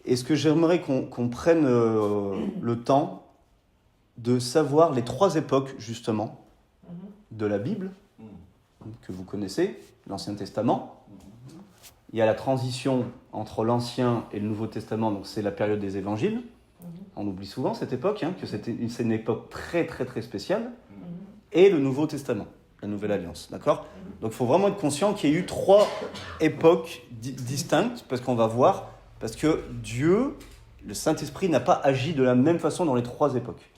Et ce que j'aimerais qu'on prenne le temps de savoir les 3 époques, justement, de la Bible, que vous connaissez, l'Ancien Testament. Il y a la transition entre l'Ancien et le Nouveau Testament, donc c'est la période des Évangiles. On oublie souvent cette époque, que c'est une époque très très très spéciale. Et le Nouveau Testament, la Nouvelle Alliance, d'accord ? Donc il faut vraiment être conscient qu'il y a eu 3 époques distinctes, parce qu'on va voir, parce que Dieu, le Saint-Esprit, n'a pas agi de la même façon dans les 3 époques.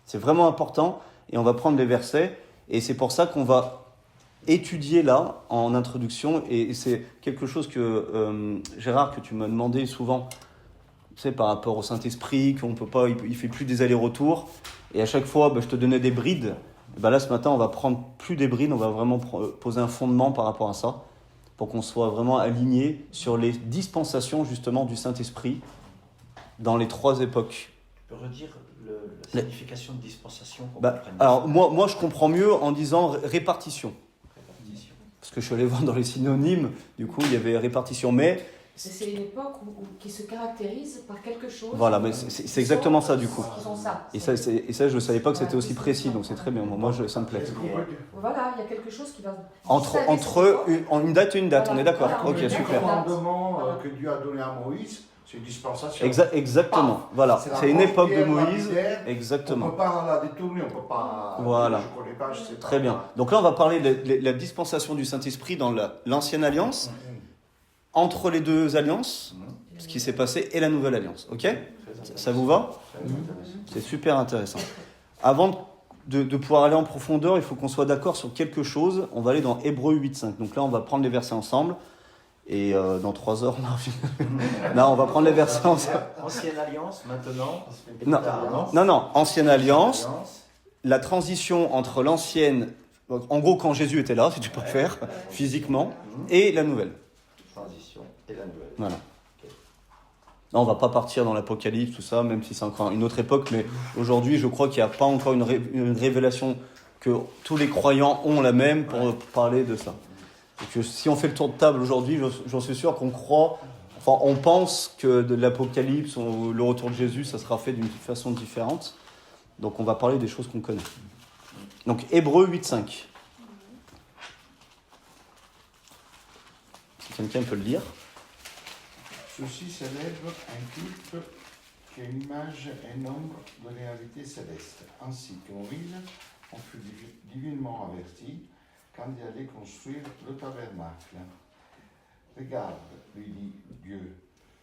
C'est vraiment important, et on va prendre les versets, et c'est pour ça qu'on va étudier là, en introduction, et c'est quelque chose que, Gérard, que tu m'as demandé souvent, tu sais, par rapport au Saint-Esprit, qu'on peut pas, il fait plus des allers-retours, et à chaque fois, je te donnais des brides. Là, ce matin, on va prendre plus des brides, on va vraiment poser un fondement par rapport à ça, pour qu'on soit vraiment aligné sur les dispensations, justement, du Saint-Esprit dans les 3 époques. Tu peux redire la signification de dispensation alors, moi, je comprends mieux en disant répartition. Parce que je suis allé voir dans les synonymes, du coup, il y avait répartition, mais... C'est une époque qui se caractérise par quelque chose. Voilà, mais c'est exactement ça, du coup. Qui sont ça. Et ça, je ne savais pas que c'était aussi précis, donc c'est très bien. Moi, ça me plaît. Voilà, il y a quelque chose qui va... Entre une date et une date, on est d'accord. Voilà, ok, super. Le commandement que Dieu a donné à Moïse, c'est une dispensation. Exactement, voilà. C'est une époque de Moïse. Exactement. On ne peut pas la détourner, on ne peut pas... Voilà. Je connais pas, je sais pas. Très bien. Donc là, on va parler de la dispensation du Saint-Esprit dans l'Ancienne Alliance, entre les 2 alliances, ce qui s'est passé, et la Nouvelle Alliance. Ok ? Ça vous va ? C'est super intéressant. Avant de pouvoir aller en profondeur, il faut qu'on soit d'accord sur quelque chose. On va aller dans Hébreux 8.5. Donc là, on va prendre les versets ensemble. Et dans 3 heures, non, on va prendre les versets ensemble. Ancienne Alliance, maintenant. Non, Ancienne Alliance. La transition entre l'ancienne, en gros quand Jésus était là, si tu préfères, physiquement, et la nouvelle. Transition et la nouvelle. Voilà. Non, on ne va pas partir dans l'Apocalypse, tout ça, même si c'est encore une autre époque, mais aujourd'hui, je crois qu'il n'y a pas encore une révélation que tous les croyants ont la même pour parler de ça. Et que si on fait le tour de table aujourd'hui, j'en suis sûr qu'on croit, enfin on pense que de l'Apocalypse ou le retour de Jésus, ça sera fait d'une façon différente. Donc on va parler des choses qu'on connaît. Donc Hébreux 8.5. Si quelqu'un peut le lire. Ceci s'élève un culte qui est une image et nombre de réalités célestes, ainsi que Moïse en fut divinement averti quand il allait construire le tabernacle. Regarde, lui dit Dieu,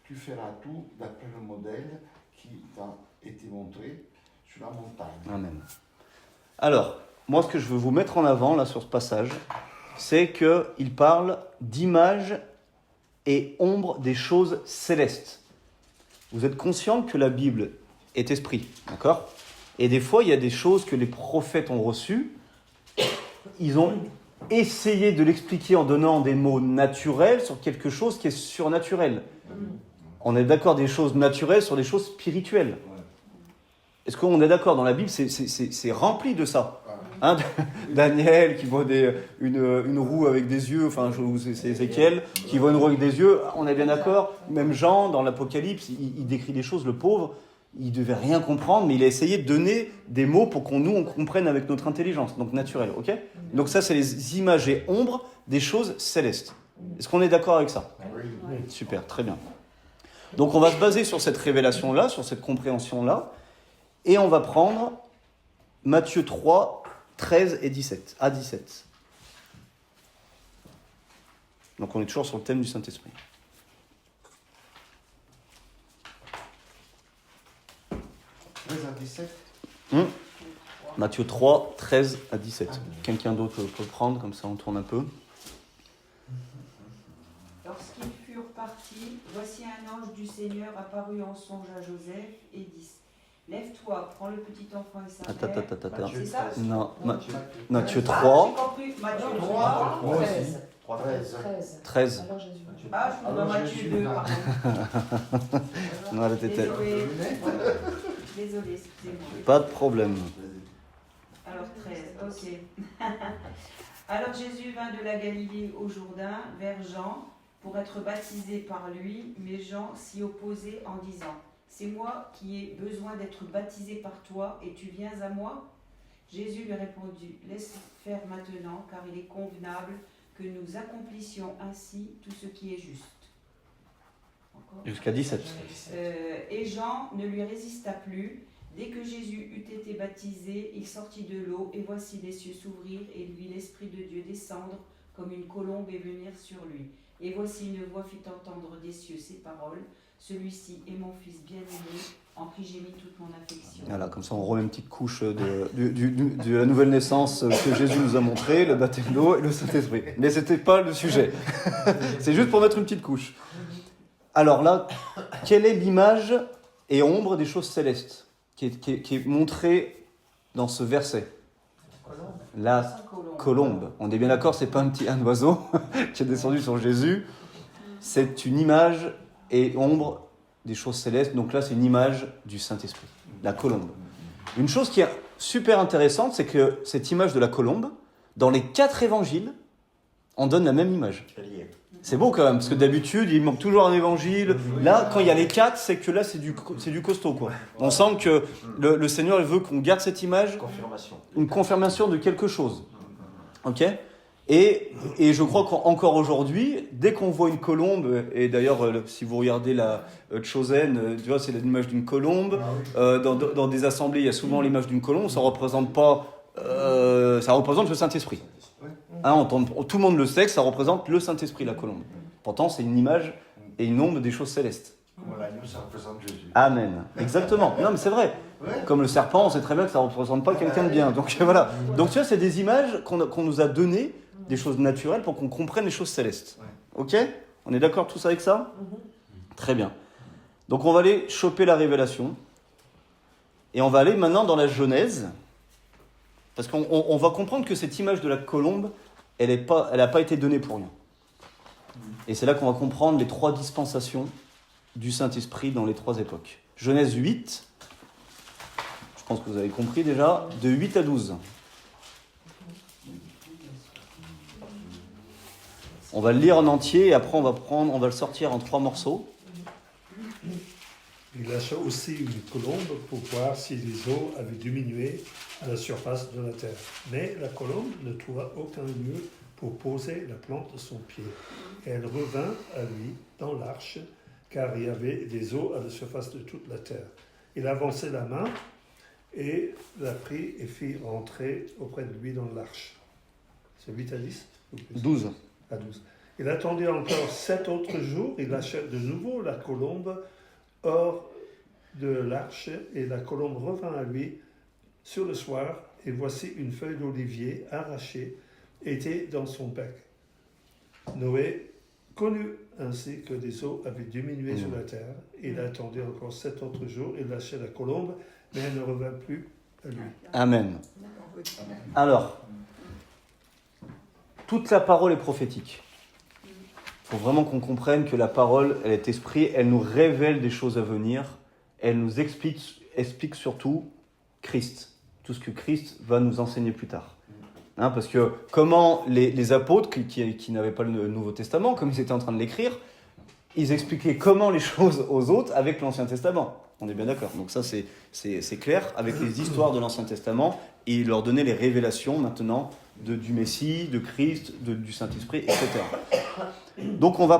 tu feras tout d'après le modèle qui t'a été montré sur la montagne. Amen. Alors, moi ce que je veux vous mettre en avant là sur ce passage, c'est qu'il parle d'image et ombre des choses célestes. Vous êtes conscient que la Bible est esprit, d'accord ? Et des fois, il y a des choses que les prophètes ont reçues. Ils ont essayé de l'expliquer en donnant des mots naturels sur quelque chose qui est surnaturel. On est d'accord des choses naturelles sur des choses spirituelles. Est-ce qu'on est d'accord ? Dans la Bible, c'est rempli de ça. Hein, Daniel qui voit une roue avec des yeux, enfin c'est Ézéchiel qui voit une roue avec des yeux, on est bien d'accord. Même Jean dans l'Apocalypse, il décrit des choses, le pauvre, il devait rien comprendre, mais il a essayé de donner des mots pour on comprenne avec notre intelligence, donc naturel, ok ? Donc ça c'est les images et ombres des choses célestes. Est-ce qu'on est d'accord avec ça ? Oui. Super, très bien. Donc on va se baser sur cette révélation-là, sur cette compréhension-là, et on va prendre Matthieu 3, 13 et 17, à 17. Donc on est toujours sur le thème du Saint-Esprit. À 17. Matthieu 3, 13 à 17. Quelqu'un d'autre peut le prendre, comme ça on tourne un peu. Lorsqu'ils furent partis, voici un ange du Seigneur apparut en songe à Joseph et dit : Lève-toi, prends le petit enfant et sa mère. Attends. C'est ça ? Non, Matthieu 3. J'ai compris. Matthieu 3, 3. 13. 13. Alors Jésus. Ah, je suis dans Matthieu 2, pardon. Non, elle était telle. Désolée, excusez-moi. Pas de problème. Alors 13, ok. Alors Jésus vint de la Galilée au Jourdain vers Jean pour être baptisé par lui, mais Jean s'y opposait en disant « C'est moi qui ai besoin d'être baptisé par toi, et tu viens à moi ?» Jésus lui répondit « Laisse faire maintenant, car il est convenable que nous accomplissions ainsi tout ce qui est juste. » Encore. Jusqu'à 17. Et Jean ne lui résista plus. Dès que Jésus eut été baptisé, il sortit de l'eau, et voici les cieux s'ouvrir, et il vit l'Esprit de Dieu descendre comme une colombe et venir sur lui. Et voici une voix fit entendre des cieux ces paroles. Celui-ci est mon fils bien-aimé, en qui j'ai mis toute mon affection. Voilà, comme ça on remet une petite couche de la nouvelle naissance que Jésus nous a montré, le baptême d'eau et le Saint-Esprit. Mais ce n'était pas le sujet. C'est juste pour mettre une petite couche. Alors là, quelle est l'image et ombre des choses célestes qui est montrée dans ce verset? La colombe. On est bien d'accord, c'est pas un oiseau qui est descendu sur Jésus. C'est une image et ombre des choses célestes. Donc là, c'est une image du Saint-Esprit, la colombe. Une chose qui est super intéressante, c'est que cette image de la colombe, dans les 4 évangiles, on donne la même image. C'est beau quand même, parce que d'habitude, il manque toujours un évangile. Là, quand il y a les 4, c'est que là, c'est du costaud, quoi. On sent que le Seigneur, il veut qu'on garde cette image. Une confirmation de quelque chose. Ok ? Et je crois qu'encore aujourd'hui, dès qu'on voit une colombe, et d'ailleurs, si vous regardez la Chosen, tu vois, c'est l'image d'une colombe. Dans des assemblées, il y a souvent l'image d'une colombe. Ça représente pas, ça représente le Saint-Esprit. Hein, tout le monde le sait que ça représente le Saint-Esprit, la colombe. Pourtant, c'est une image et une ombre des choses célestes. Comme l'agneau, ça représente Jésus. Amen. Exactement. Non, mais c'est vrai. Comme le serpent, on sait très bien que ça ne représente pas quelqu'un de bien. Donc voilà. Donc tu vois, c'est des images qu'on nous a données, des choses naturelles, pour qu'on comprenne les choses célestes. Ok ? On est d'accord tous avec ça ? Très bien. Donc on va aller choper la révélation. Et on va aller maintenant dans la Genèse. Parce qu'on va comprendre que cette image de la colombe, elle n'a pas été donnée pour rien. Et c'est là qu'on va comprendre les 3 dispensations du Saint-Esprit dans les 3 époques. Genèse 8, je pense que vous avez compris déjà, de 8 à 12. On va le lire en entier et après on va le sortir en 3 morceaux. Il lâcha aussi une colombe pour voir si les eaux avaient diminué à la surface de la terre. Mais la colombe ne trouva aucun lieu pour poser la plante de son pied. Et elle revint à lui dans l'arche, car il y avait des eaux à la surface de toute la terre. Il avançait la main et la prit et fit rentrer auprès de lui dans l'arche. C'est 8 à 10 ou plus? 12. À 12. Il attendit encore 7 autres jours, il lâcha de nouveau la colombe hors de l'arche, et la colombe revint à lui sur le soir, et voici une feuille d'olivier arrachée était dans son bec. Noé connut ainsi que les eaux avaient diminué sur la terre. Il attendit encore 7 autres jours, il lâcha la colombe, mais elle ne revint plus à lui. Amen. Alors, toute la parole est prophétique. Il faut vraiment qu'on comprenne que la parole, elle est esprit, elle nous révèle des choses à venir, elle nous explique surtout Christ, tout ce que Christ va nous enseigner plus tard. Hein, parce que comment les apôtres, qui n'avaient pas le Nouveau Testament, comme ils étaient en train de l'écrire, ils expliquaient comment les choses aux autres avec l'Ancien Testament. On est bien d'accord. Donc ça, c'est clair, avec les histoires de l'Ancien Testament, et ils leur donnaient les révélations maintenant du Messie, de Christ, du Saint-Esprit, etc. Donc on va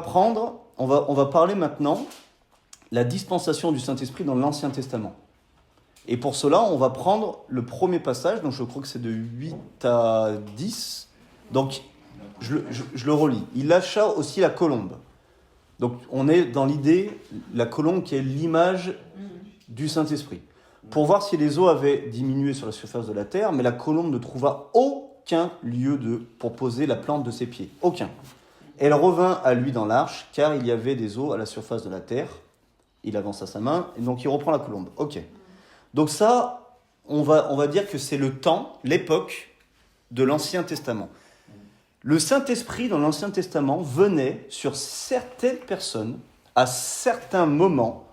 parler maintenant la dispensation du Saint-Esprit dans l'Ancien Testament. Et pour cela, on va prendre le premier passage, donc je crois que c'est de 8 à 10. Donc je le relis. Il lâcha aussi la colombe. Donc on est dans l'idée, la colombe qui est l'image du Saint-Esprit. Pour voir si les eaux avaient diminué sur la surface de la terre, mais la colombe ne trouva aucun lieu pour poser la plante de ses pieds. Aucun. Elle revint à lui dans l'arche, car il y avait des eaux à la surface de la terre. Il avança sa main, et donc il reprend la colombe. Ok. Donc ça, on va dire que c'est le temps, l'époque de l'Ancien Testament. Le Saint-Esprit dans l'Ancien Testament venait sur certaines personnes, à certains moments,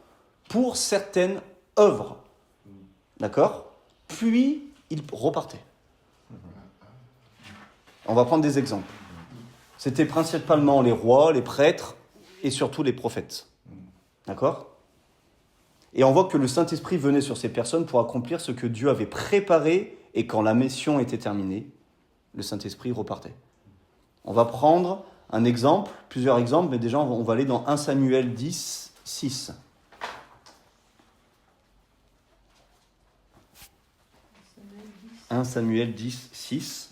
pour certaines œuvres. D'accord ? Puis, il repartait. On va prendre des exemples. C'était principalement les rois, les prêtres et surtout les prophètes. D'accord ? Et on voit que le Saint-Esprit venait sur ces personnes pour accomplir ce que Dieu avait préparé, et quand la mission était terminée, le Saint-Esprit repartait. On va prendre un exemple, plusieurs exemples, mais déjà on va aller dans 1 Samuel 10, 6. « 1 Samuel 10, 6.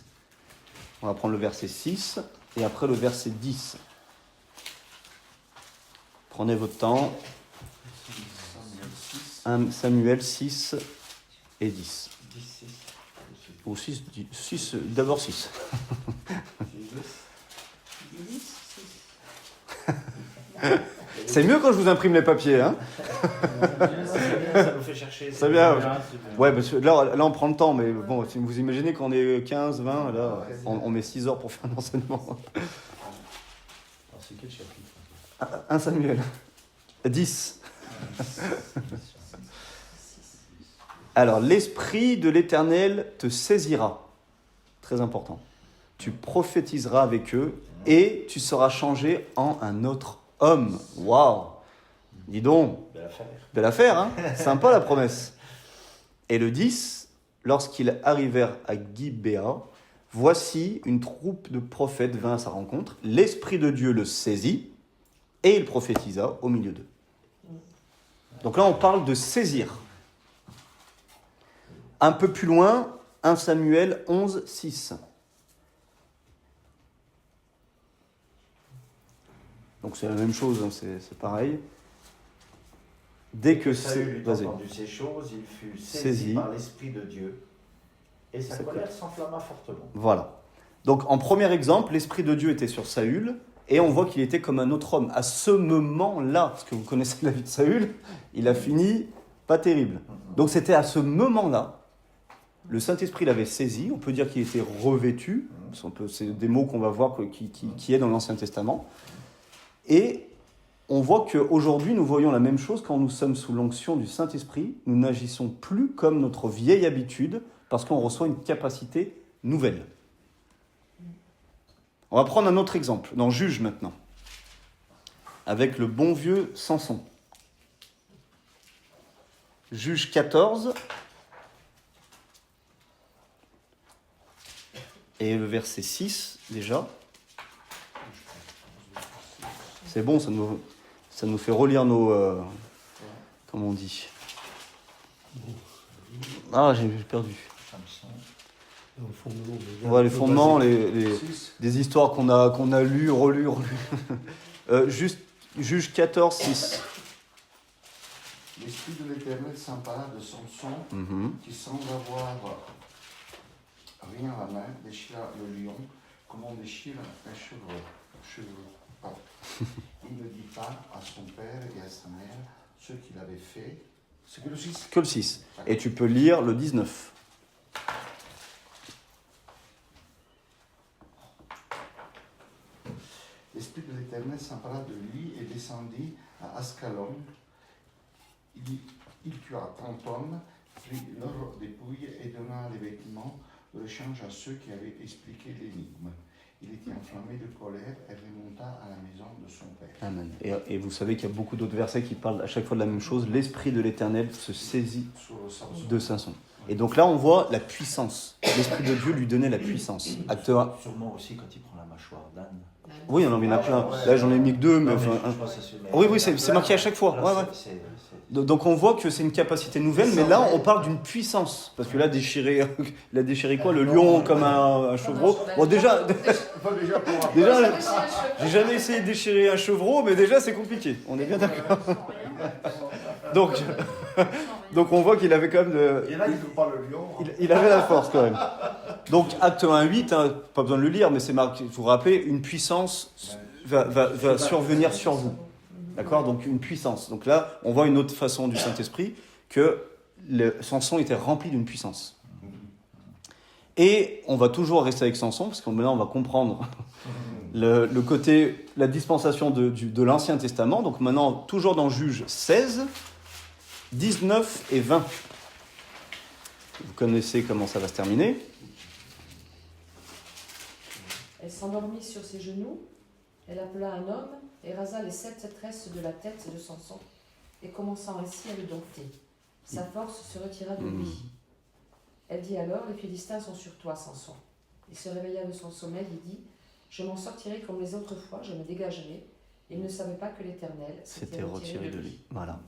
On va prendre le verset 6 et après le verset 10. Prenez votre temps. 1 Samuel 6 et 10. 10, 6. Ou 6, d'abord 6. C'est mieux quand je vous imprime les papiers, hein. Ça nous fait chercher. C'est bien. Ouais, parce que là, on prend le temps, mais bon, si vous imaginez qu'on est 15, 20, là, on met 6 heures pour faire un enseignement. Alors, c'est quel chapitre? 1 Samuel 10. Alors, l'Esprit de l'Éternel te saisira. Très important. Tu prophétiseras avec eux et tu seras changé en un autre homme. Waouh! Dis donc, Belle affaire. belle affaire, hein? Sympa la promesse. Et le 10, lorsqu'ils arrivèrent à Gibéa, voici une troupe de prophètes vint à sa rencontre. L'Esprit de Dieu le saisit et il prophétisa au milieu d'eux. Donc là, on parle de saisir. Un peu plus loin, 1 Samuel 11, 6. Donc c'est la même chose, hein, c'est pareil. Dès que Saül eut Vas-y. entendu ces choses, il fut saisi Saisi. par l'Esprit de Dieu, et sa Ça colère s'enflamma fortement. Voilà. Donc en premier exemple, l'Esprit de Dieu était sur Saül, et on voit qu'il était comme un autre homme. À ce moment-là, parce que vous connaissez la vie de Saül, il a fini pas terrible. Donc c'était à ce moment-là, le Saint-Esprit l'avait saisi, on peut dire qu'il était revêtu, c'est des mots qu'on va voir qui est dans l'Ancien Testament, et on voit qu'aujourd'hui, nous voyons la même chose quand nous sommes sous l'onction du Saint-Esprit. Nous n'agissons plus comme notre vieille habitude parce qu'on reçoit une capacité nouvelle. On va prendre un autre exemple, dans Juge maintenant, avec le bon vieux Samson. Juge 14, et le verset 6 déjà. C'est bon, ça nous fait relire nos... comment on dit? Ah, j'ai perdu. Ouais, les fondements, des histoires qu'on a lues, relues. Juge 14, 6. L'Esprit de l'Éternel s'empara de Samson, qui sans avoir rien à la main, déchira le lion, comme on déchire un chevreau. Il ne dit pas à son père et à sa mère ce qu'il avait fait. C'est que le 6. Que le 6. Et tu peux lire le 19. L'Esprit de l'Éternel s'empara de lui et descendit à Ascalon. Il tua 30 hommes, prit leurs dépouilles et donna les vêtements de rechange à ceux qui avaient expliqué l'énigme. Il était enflammé de colère et remonta à la maison de son père. Amen. Et vous savez qu'il y a beaucoup d'autres versets qui parlent à chaque fois de la même chose. L'Esprit de l'Éternel se saisit de Samson. Et donc là, on voit la puissance. L'Esprit de Dieu lui donnait la puissance. Acte 1. Sûrement aussi quand il prend la mâchoire d'âne. Oui, on en a plein. Là, j'en ai mis que 2, mais enfin... Oui, c'est marqué à chaque fois. Ouais. Donc on voit que c'est une capacité nouvelle, mais là on parle d'une puissance. Parce que là, il a déchiré quoi? Le lion comme un chevreau. Bon, déjà, j'ai jamais essayé de déchirer un chevreau, mais déjà c'est compliqué. On est bien d'accord. Donc on voit qu'il avait quand même Il y en a qui ne font pas le lion. il avait la force quand même. Donc acte 1.8, hein, pas besoin de le lire, mais c'est marqué. Vous vous rappelez, une puissance va survenir sur vous. D'accord? Donc une puissance. Donc là, on voit une autre façon du Saint-Esprit, que Samson était rempli d'une puissance. Et on va toujours rester avec Samson, parce que maintenant on va comprendre le côté, la dispensation de l'Ancien Testament. Donc maintenant, toujours dans Juge 16, 19 et 20. Vous connaissez comment ça va se terminer. Elle s'endormit sur ses genoux, elle appela un homme et rasa les 7 tresses de la tête de Samson, et commençant ainsi à le dompter. Sa force se retira de lui. Elle dit alors, les Philistins sont sur toi, Samson. Il se réveilla de son sommeil et dit, je m'en sortirai comme les autres fois, je me dégagerai. Il ne savait pas que l'Éternel s'était retiré de lui. Voilà.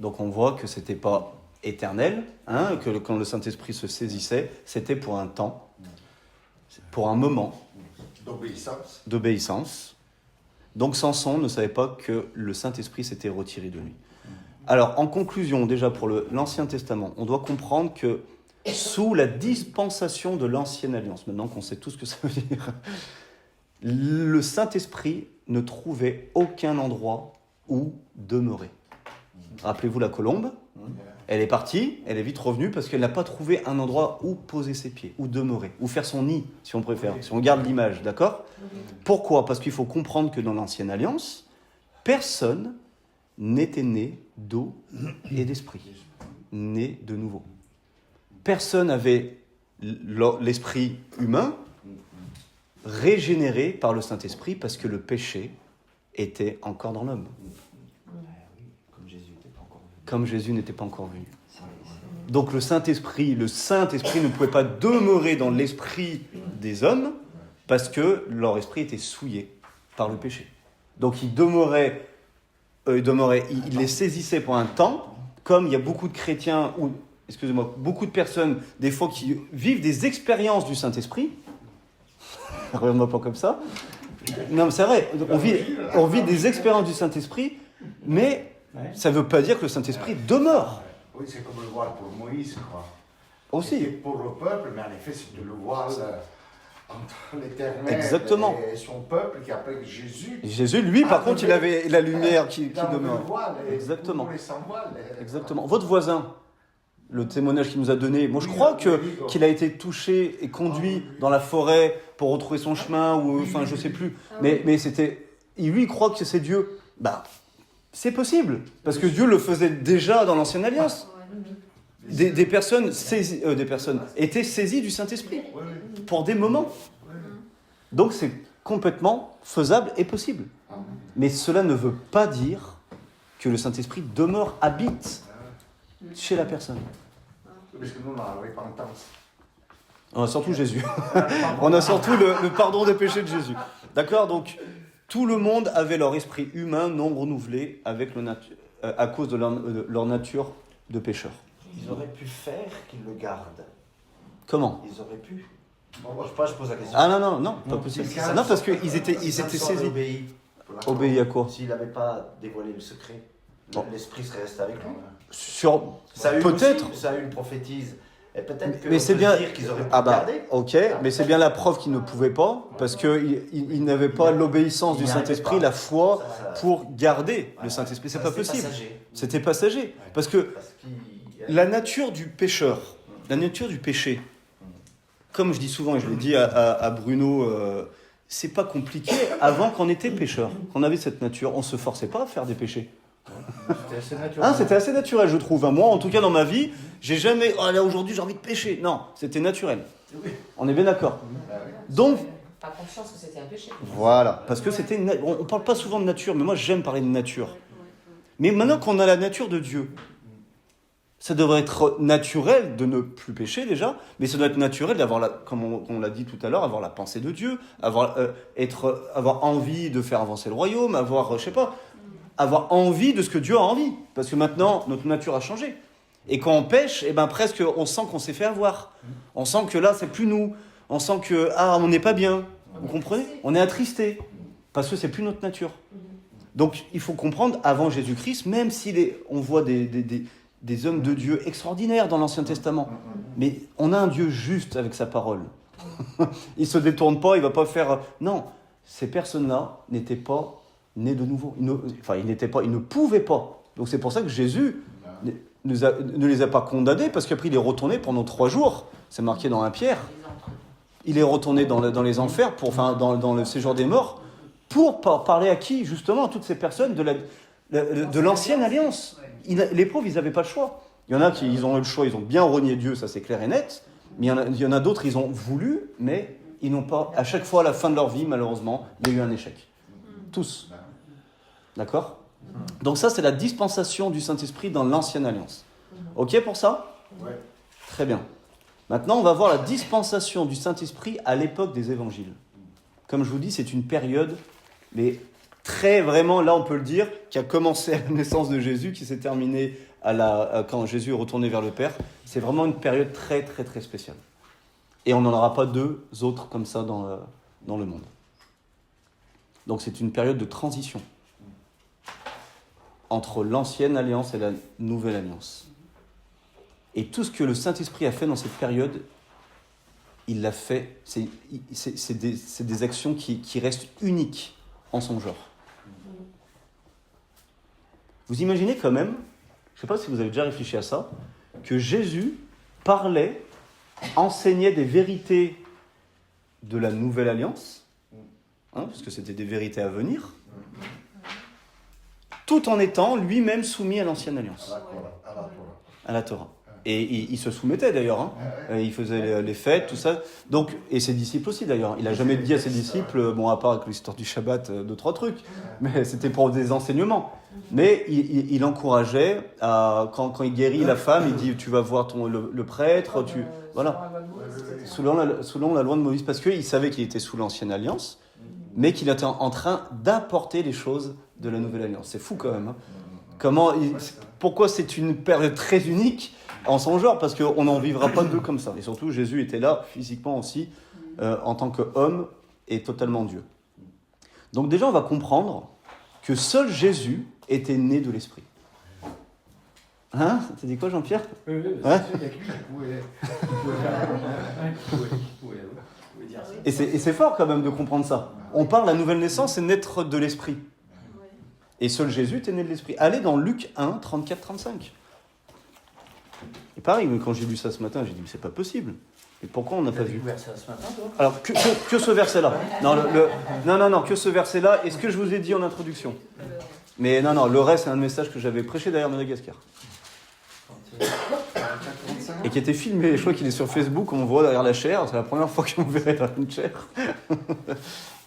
Donc on voit que c'était pas éternel, hein, que quand le Saint-Esprit se saisissait, c'était pour un temps, pour un moment d'obéissance. Donc Samson ne savait pas que le Saint-Esprit s'était retiré de lui. Alors en conclusion, déjà pour l'Ancien Testament, on doit comprendre que sous la dispensation de l'Ancienne Alliance, maintenant qu'on sait tout ce que ça veut dire, le Saint-Esprit ne trouvait aucun endroit où demeurer. Rappelez-vous la colombe, elle est partie, elle est vite revenue parce qu'elle n'a pas trouvé un endroit où poser ses pieds, où demeurer, où faire son nid, si on préfère, si on garde l'image, d'accord ? Pourquoi ? Parce qu'il faut comprendre que dans l'Ancienne Alliance, personne n'était né d'eau et d'esprit, né de nouveau. Personne n'avait l'esprit humain régénéré par le Saint-Esprit parce que le péché était encore dans l'homme. Comme Jésus n'était pas encore venu. Donc le Saint-Esprit ne pouvait pas demeurer dans l'esprit des hommes parce que leur esprit était souillé par le péché. Donc il les saisissait pour un temps, comme il y a beaucoup de chrétiens, beaucoup de personnes, des fois, qui vivent des expériences du Saint-Esprit. Regarde-moi pas comme ça. Non, mais c'est vrai, on vit des expériences du Saint-Esprit, mais ça ne veut pas dire que le Saint-Esprit demeure. Oui, c'est comme le voile pour Moïse, quoi. Aussi. C'était pour le peuple, mais en effet, c'était le voile entre l'Éternel Exactement. et son peuple qui appelle Jésus. Jésus, lui, par contre, il avait la lumière qui demeure. Exactement. Exactement. Votre voisin, le témoignage qu'il nous a donné, moi je crois qu'il a été touché et conduit dans la forêt pour retrouver son chemin, ou enfin je sais plus. Mais c'était, lui il croit que c'est Dieu. C'est possible, parce que Dieu le faisait déjà dans l'Ancienne Alliance. Des personnes étaient saisies du Saint-Esprit pour des moments. Donc c'est complètement faisable et possible. Mais cela ne veut pas dire que le Saint-Esprit demeure, habite chez la personne. Parce que nous, on a la repentance. On a surtout Jésus. On a surtout le pardon des péchés de Jésus. D'accord ? Donc, tout le monde avait leur esprit humain non renouvelé à cause de leur nature de pécheur. Ils auraient pu faire qu'ils le gardent. Comment ? Ils auraient pu. Je pose la question. Ah non, pas possible. Non, parce qu'ils étaient saisis. Obéis à quoi ? S'il n'avait pas dévoilé le secret, l'esprit serait resté avec lui. Peut-être. Ça a eu une prophétise. Et peut-être que mais c'est bien. Dire qu'ils auraient pu garder. Ok, mais c'est bien la preuve qu'ils ne pouvaient pas, parce qu'ils n'avaient pas l'obéissance du Saint-Esprit, la foi pour garder le Saint-Esprit. C'est pas possible. C'était passager. Parce que la nature du pécheur, la nature du péché, comme je dis souvent, et je l'ai dit à Bruno, c'est pas compliqué avant qu'on était pécheur, qu'on avait cette nature. On se forçait pas à faire des péchés. C'était assez naturel. C'était assez naturel, je trouve. Moi, en tout cas, dans ma vie, j'ai jamais. Oh là, aujourd'hui, j'ai envie de pécher. Non, c'était naturel. On est bien d'accord. Donc. Pas conscience que c'était un péché. Voilà, parce que c'était. On parle pas souvent de nature, mais moi, j'aime parler de nature. Mais maintenant qu'on a la nature de Dieu, ça devrait être naturel de ne plus pécher déjà, mais ça doit être naturel d'avoir, comme on l'a dit tout à l'heure, avoir la pensée de Dieu, avoir envie de faire avancer le royaume, avoir envie de ce que Dieu a envie. Parce que maintenant, notre nature a changé. Et quand on pêche, presque, on sent qu'on s'est fait avoir. On sent que là, c'est plus nous. On sent que, on n'est pas bien. Vous comprenez ? On est attristé. Parce que c'est plus notre nature. Donc, il faut comprendre, avant Jésus-Christ, même si on voit des hommes de Dieu extraordinaires dans l'Ancien Testament, mais on a un Dieu juste avec sa parole. Il ne se détourne pas, il ne va pas faire... Non, ces personnes-là n'étaient pas nées de nouveau. Ils ne pouvaient pas. Donc c'est pour ça que Jésus ne les a pas condamnés, parce qu'après il est retourné pendant 3 jours. C'est marqué dans 1 Pierre. Il est retourné dans les enfers, dans le séjour des morts, pour parler à qui ? Justement, à toutes ces personnes de l'Ancienne Alliance. Les pauvres, ils n'avaient pas le choix. Il y en a qui ont eu le choix, ils ont bien renié Dieu, ça c'est clair et net. Mais il y en a d'autres, ils ont voulu, mais ils n'ont pas, à chaque fois à la fin de leur vie, malheureusement, il y a eu un échec. Tous. D'accord ? Donc ça, c'est la dispensation du Saint-Esprit dans l'Ancienne Alliance. Ok pour ça ? Ouais. Très bien. Maintenant, on va voir la dispensation du Saint-Esprit à l'époque des évangiles. Comme je vous dis, c'est une période, mais très vraiment, là on peut le dire, qui a commencé à la naissance de Jésus, qui s'est terminée quand Jésus est retourné vers le Père. C'est vraiment une période très très très spéciale. Et on n'en aura pas deux autres comme ça dans le monde. Donc c'est une période de transition entre l'ancienne alliance et la nouvelle alliance. Et tout ce que le Saint-Esprit a fait dans cette période, il l'a fait, c'est des actions qui restent uniques en son genre. Vous imaginez quand même, je ne sais pas si vous avez déjà réfléchi à ça, que Jésus parlait, enseignait des vérités de la nouvelle alliance, puisque c'était des vérités à venir, tout en étant lui-même soumis à l'ancienne alliance, à la Torah. Et il se soumettait d'ailleurs, il faisait les fêtes, tout ça. Donc, et ses disciples aussi d'ailleurs. Il n'a jamais dit à ses disciples, bon à part avec l'histoire du Shabbat, 2-3 trucs, mais c'était pour des enseignements. Mais il encourageait, quand il guérit la femme, il dit tu vas voir le prêtre, voilà. Selon la loi de Moïse, parce qu'il savait qu'il était sous l'ancienne alliance, mais qu'il était en train d'apporter les choses de la nouvelle alliance. C'est fou quand même. Pourquoi c'est une période très unique en son genre, parce qu'on n'en vivra pas deux comme ça. Et surtout, Jésus était là, physiquement aussi, en tant qu'homme et totalement Dieu. Donc déjà, on va comprendre que seul Jésus était né de l'Esprit. Hein ? T'as dit quoi, Jean-Pierre ? Oui, Ouais. c'est sûr qu'il y a que lui qui pouvait dire ça. Et c'est fort quand même de comprendre ça. On parle de la nouvelle naissance et naître de l'Esprit. Et seul Jésus était né de l'Esprit. Allez dans Luc 1, 34-35. Et pareil, quand j'ai lu ça ce matin, j'ai dit, mais c'est pas possible. Et pourquoi on n'a pas vu ? Tu as découvert ça ce matin, toi ? Alors, que ce verset-là. Non, que ce verset-là. Et ce que je vous ai dit en introduction. Mais non, le reste, c'est un message que j'avais prêché derrière Madagascar. Et qui était filmé. Je crois qu'il est sur Facebook, on voit derrière la chair. C'est la première fois qu'on me verrait dans une chair.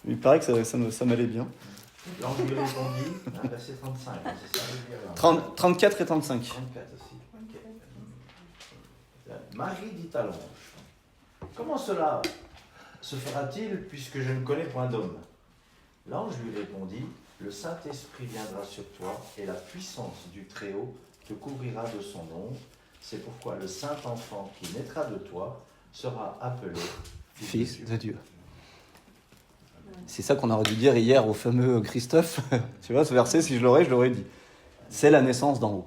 Il paraît que ça m'allait bien. L'ange lui répondit, verset 35, c'est ça le dire. 34 et 35. 34 aussi. Ok. Marie dit à l'ange, comment cela se fera-t-il puisque je ne connais point d'homme ? L'ange lui répondit, le Saint-Esprit viendra sur toi et la puissance du Très-Haut te couvrira de son ombre. C'est pourquoi le saint enfant qui naîtra de toi sera appelé Fils de Dieu. C'est ça qu'on aurait dû dire hier au fameux Christophe. Tu vois, ce verset, si je l'aurais dit. C'est la naissance d'en haut.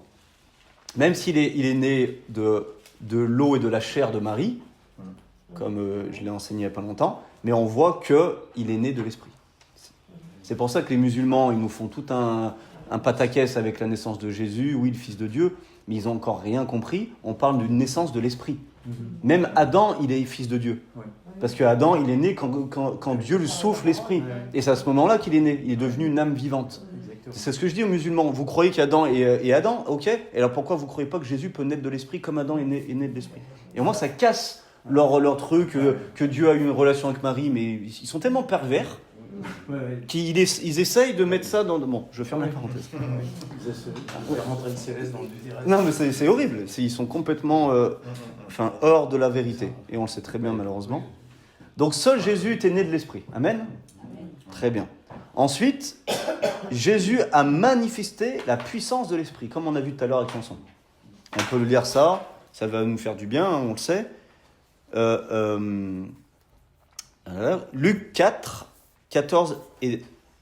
Même s'il est né de l'eau et de la chair de Marie, comme je l'ai enseigné il n'y a pas longtemps, mais on voit qu'il est né de l'esprit. C'est pour ça que les musulmans, ils nous font tout un pataquès avec la naissance de Jésus, oui, le Fils de Dieu, mais ils n'ont encore rien compris. On parle d'une naissance de l'esprit. Même Adam, il est fils de Dieu. Parce que Adam, il est né quand Dieu lui souffle l'esprit. Et c'est à ce moment-là qu'il est né. Il est devenu une âme vivante. C'est ce que je dis aux musulmans. Vous croyez qu'Adam est Adam, ok. Et alors pourquoi vous ne croyez pas que Jésus peut naître de l'esprit comme Adam est né de l'esprit ? Et au moins ça casse leur truc, que Dieu a eu une relation avec Marie, mais ils sont tellement pervers qu'ils essayent de mettre ça dans... Bon, je ferme la parenthèse. On va rentrer une Céleste dans le direct. Non, mais c'est horrible. Ils sont complètement hors de la vérité. Et on le sait très bien, malheureusement. Donc, seul Jésus était né de l'Esprit. Amen ? Très bien. Ensuite, Jésus a manifesté la puissance de l'Esprit, comme on a vu tout à l'heure avec Samson. On peut lire ça va nous faire du bien, on le sait. Luc 4, 14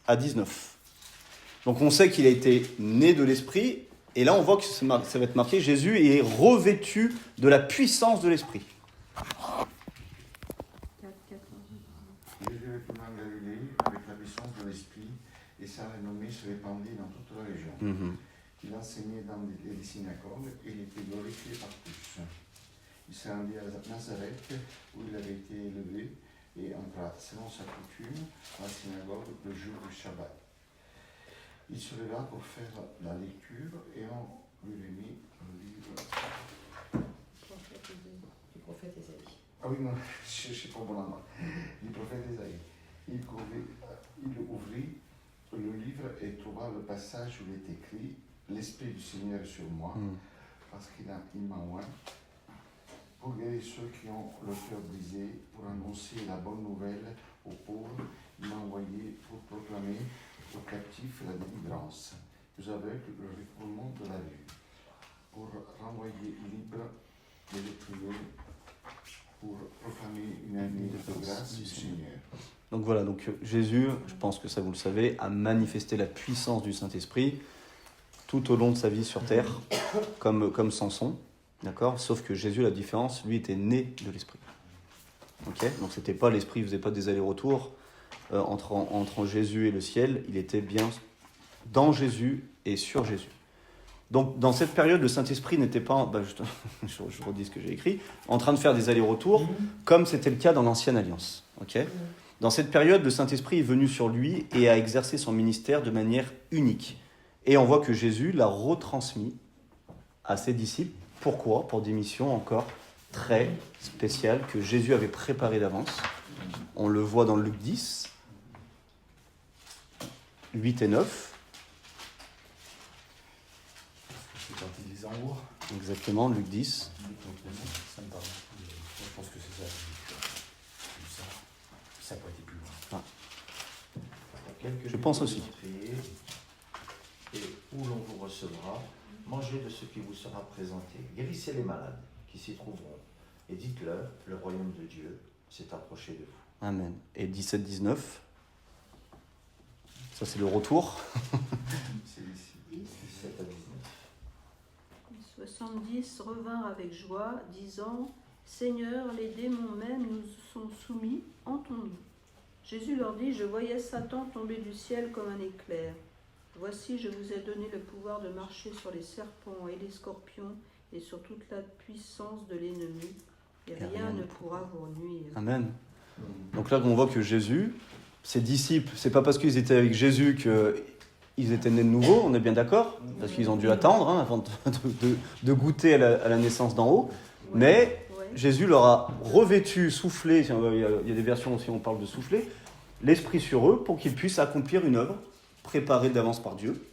à 19. Donc on sait qu'il a été né de l'Esprit, et là on voit que ça va être marqué, Jésus est revêtu de la puissance de l'Esprit. Jésus retourna en Galilée avec la puissance de l'Esprit, et sa renommée se répandit dans toute la région. Il enseignait dans les synagogues, et il était glorifié par tous. Il se rendit à Nazareth, où il avait été élevé, et entra, selon sa coutume, à la synagogue le jour du Shabbat. Il se leva pour faire la lecture, et on lui remit le livre. Du prophète Ésaïe. Ah oui, non, je ne sais pas mon nom. Du prophète Isaïe. Il ouvrit le livre et trouva le passage où il est écrit « L'Esprit du Seigneur est sur moi, parce qu'il m'a oint pour guérir ceux qui ont le cœur brisé, pour annoncer la bonne nouvelle aux pauvres. Il m'a envoyé pour proclamer aux captifs la délivrance, aux aveugles le recouvrement de la vue, pour renvoyer libre les opprimés, pour proclamer une année de grâce du Seigneur. » Donc voilà, donc Jésus, je pense que ça vous le savez, a manifesté la puissance du Saint-Esprit tout au long de sa vie sur terre, comme Samson, d'accord ? Sauf que Jésus, la différence, lui était né de l'Esprit. Ok ? Donc c'était pas l'Esprit, il faisait pas des allers-retours entre Jésus et le ciel, il était bien dans Jésus et sur Jésus. Donc dans cette période, le Saint-Esprit n'était pas, je redis ce que j'ai écrit, en train de faire des allers-retours, comme c'était le cas dans l'Ancienne Alliance. Ok ? Dans cette période, le Saint-Esprit est venu sur lui et a exercé son ministère de manière unique. Et on voit que Jésus l'a retransmis à ses disciples. Pourquoi ? Pour des missions encore très spéciales que Jésus avait préparées d'avance. On le voit dans Luc 10, 8 et 9. C'est quand il les envoie. Exactement, Luc 10. Ça me parle. Je pense que c'est ça. Ça n'a pas été plus loin. Je pense aussi. Et où l'on vous recevra, mangez de ce qui vous sera présenté. Guérissez les malades qui s'y trouveront. Et dites-leur, le royaume de Dieu s'est approché de vous. Amen. Et 17-19. Ça, c'est le retour. C'est ici. 17 à 19. 70 revinrent avec joie, disant « Seigneur, les démons même nous sont soumis, entends-nous. » Jésus leur dit « Je voyais Satan tomber du ciel comme un éclair. Voici, je vous ai donné le pouvoir de marcher sur les serpents et les scorpions et sur toute la puissance de l'ennemi, et rien ne pourra vous nuire. » Amen. Donc là, on voit que Jésus, ses disciples, c'est pas parce qu'ils étaient avec Jésus qu'ils étaient nés de nouveau, on est bien d'accord ? Parce qu'ils ont dû attendre avant de goûter à la naissance d'en haut. Mais Jésus leur a revêtu, soufflé, il y a des versions aussi où on parle de souffler, l'Esprit sur eux pour qu'ils puissent accomplir une œuvre préparée d'avance par Dieu.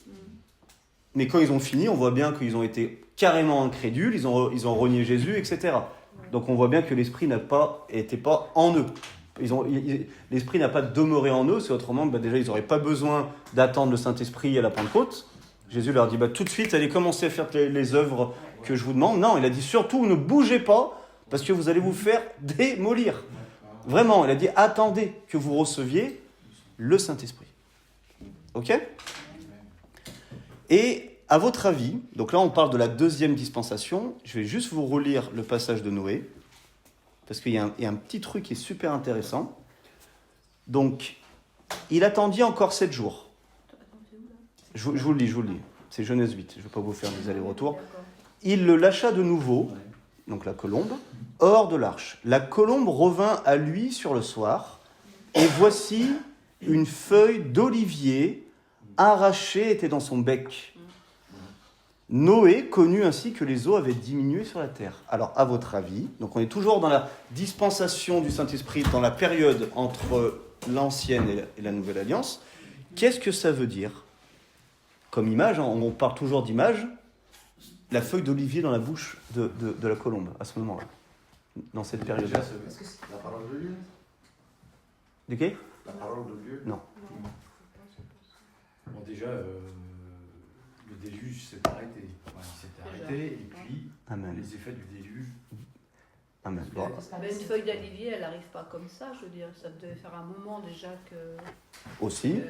Mais quand ils ont fini, on voit bien qu'ils ont été carrément incrédules, ils ont renié Jésus, etc. Donc on voit bien que l'Esprit n'était pas en eux. L'Esprit n'a pas demeuré en eux, c'est autrement, déjà ils n'auraient pas besoin d'attendre le Saint-Esprit à la Pentecôte. Jésus leur dit, tout de suite, allez commencer à faire les œuvres que je vous demande. Non, il a dit, surtout, ne bougez pas, parce que vous allez vous faire démolir. Vraiment, il a dit, attendez que vous receviez le Saint-Esprit. Ok ? Et à votre avis, donc là on parle de la deuxième dispensation, je vais juste vous relire le passage de Noé, parce qu'il y a un petit truc qui est super intéressant. Donc, il attendit encore 7 jours. Je vous le lis. C'est Genèse 8, je ne vais pas vous faire des allers-retours. Il le lâcha de nouveau, donc la colombe, hors de l'arche. La colombe revint à lui sur le soir, et voici une feuille d'olivier arrachée était dans son bec. Noé connut ainsi que les eaux avaient diminué sur la terre. Alors, à votre avis, donc on est toujours dans la dispensation du Saint-Esprit, dans la période entre l'Ancienne et la Nouvelle Alliance. Qu'est-ce que ça veut dire ? Comme image, on parle toujours d'image, la feuille d'olivier dans la bouche de la colombe, à ce moment-là, dans cette période-là. La parole de Dieu. De qui ? La parole de Dieu. Non. Bon, déjà, le déluge s'est arrêté. Enfin, il s'est arrêté, et puis Amen. les effets du déluge. Amen. Bon. Mais une feuille d'olivier, elle n'arrive pas comme ça, je veux dire. Ça devait faire un moment déjà que... Aussi.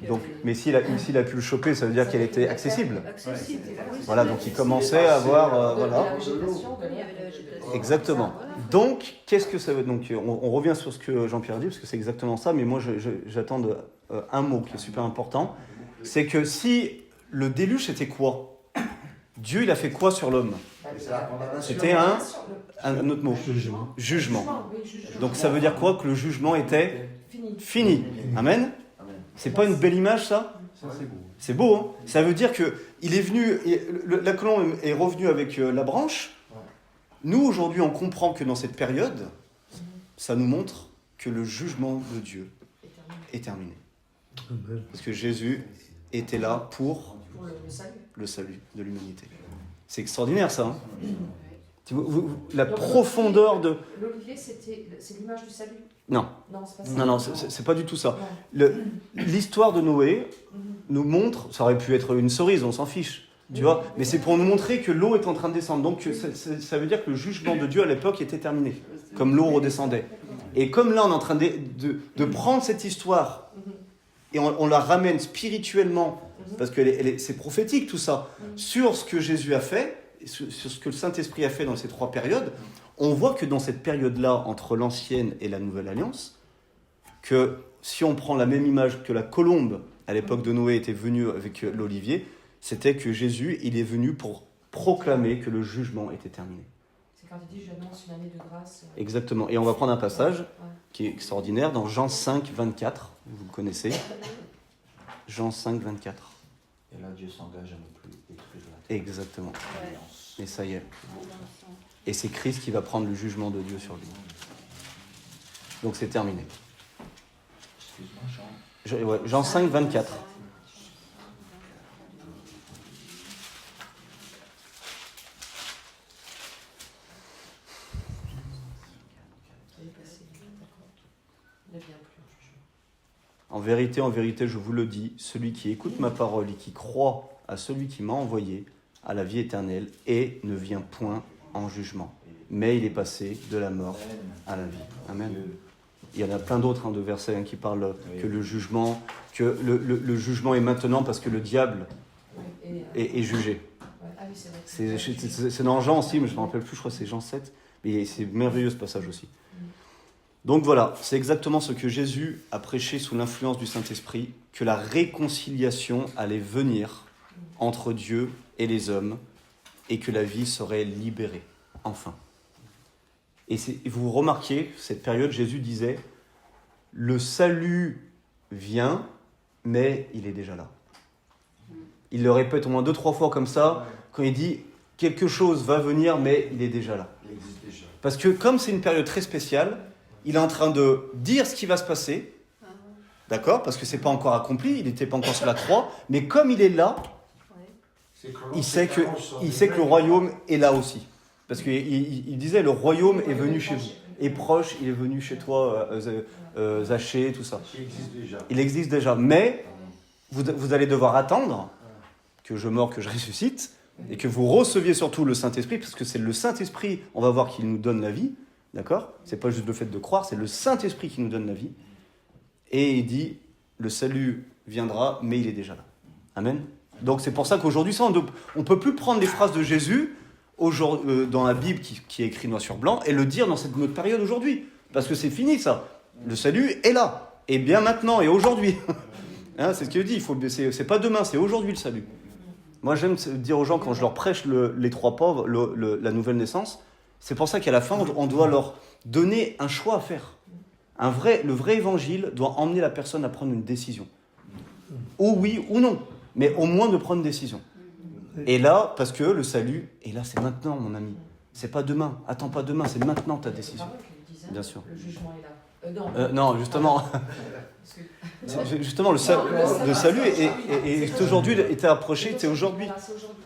Donc, mais s'il a pu le choper, ça veut dire qu'elle était accessible. Accessible. Oui, Voilà, donc il commençait à avoir... voilà. Il y avait la végétation. Exactement. Donc, qu'est-ce que ça veut... Donc, on revient sur ce que Jean-Pierre dit, parce que c'est exactement ça, mais moi, j'attends un mot qui est super important. C'est que si le déluge, c'était quoi ? Dieu, il a fait quoi sur l'homme ? C'était un autre mot. Jugement. Donc, ça veut dire quoi ? Que le jugement était fini. Amen ? C'est pas une belle image, ça ? Ça, c'est beau. C'est beau, hein ? Ça veut dire qu'il est venu, la colombe est revenue avec la branche, Nous, aujourd'hui, on comprend que dans cette période, ça nous montre que le jugement de Dieu est terminé. Parce que Jésus était là pour le salut de l'humanité. C'est extraordinaire, ça. Hein. La Donc, profondeur de... L'olivier, c'est l'image du salut? Non. Non, c'est pas ça. Non, c'est pas du tout ça. Non. L'histoire de Noé nous montre, ça aurait pu être une cerise, on s'en fiche, tu vois, mais c'est pour nous montrer que l'eau est en train de descendre. Donc ça veut dire que le jugement de Dieu à l'époque était terminé, comme l'eau redescendait. Et comme là on est en train de prendre cette histoire et on la ramène spirituellement, parce que c'est prophétique tout ça, sur ce que Jésus a fait, sur ce que le Saint-Esprit a fait dans ces 3 périodes, on voit que dans cette période-là, entre l'ancienne et la nouvelle alliance, que si on prend la même image que la colombe à l'époque de Noé était venue avec l'olivier, c'était que Jésus, il est venu pour proclamer que le jugement était terminé. C'est quand il dit « j'annonce une année de grâce ». Exactement. Et on va prendre un passage qui est extraordinaire dans Jean 5, 24. Vous le connaissez. Jean 5, 24. Et là, Dieu s'engage à ne plus détruire la terre. Exactement. Et ça y est. Et c'est Christ qui va prendre le jugement de Dieu sur lui. Donc c'est terminé. Excuse-moi, Jean. Jean 5, 24. En vérité, je vous le dis, celui qui écoute ma parole et qui croit à celui qui m'a envoyé a la vie éternelle et ne vient point en jugement. Mais il est passé de la mort à la vie. Amen. Il y en a plein d'autres de versets qui parlent que le jugement est maintenant parce que le diable est jugé. C'est dans Jean aussi, mais je ne me rappelle plus, je crois que c'est Jean 7. Mais c'est merveilleux ce passage aussi. Donc voilà, c'est exactement ce que Jésus a prêché sous l'influence du Saint-Esprit, que la réconciliation allait venir entre Dieu et les hommes et que la vie serait libérée, enfin. Et vous remarquez, cette période, Jésus disait, le salut vient, mais il est déjà là. Il le répète au moins 2-3 fois comme ça, quand il dit, quelque chose va venir, mais il est déjà là. Il existe déjà. Parce que comme c'est une période très spéciale, il est en train de dire ce qui va se passer, d'accord ? Parce que ce n'est pas encore accompli, il n'était pas encore sur la croix, mais comme il est là, il sait que le royaume est là aussi. Parce qu'il disait, le royaume est venu chez vous. Est proche, il est venu chez toi, Zachée, tout ça. Il existe déjà. Mais vous allez devoir attendre que je meure, que je ressuscite, et que vous receviez surtout le Saint-Esprit, parce que c'est le Saint-Esprit, on va voir, qui nous donne la vie. D'accord ? C'est pas juste le fait de croire, c'est le Saint-Esprit qui nous donne la vie. Et il dit, le salut viendra, mais il est déjà là. Amen. Donc c'est pour ça qu'aujourd'hui, on ne peut plus prendre les phrases de Jésus dans la Bible qui est écrit noir sur blanc et le dire dans notre période aujourd'hui. Parce que c'est fini ça. Le salut est là. Et bien maintenant et aujourd'hui. Hein, c'est ce qu'il dit. C'est pas demain, c'est aujourd'hui le salut. Moi j'aime dire aux gens quand je leur prêche les 3 pauvres, la nouvelle naissance, c'est pour ça qu'à la fin on doit leur donner un choix à faire. Le vrai évangile doit emmener la personne à prendre une décision. Ou oui ou non. Mais au moins de prendre une décision. Et là, parce que le salut, et là c'est maintenant mon ami. C'est pas demain. Attends pas demain, c'est maintenant ta décision. Bien sûr. Le jugement est là. Non, justement. Justement, le salut est aujourd'hui, était approché, c'est aujourd'hui.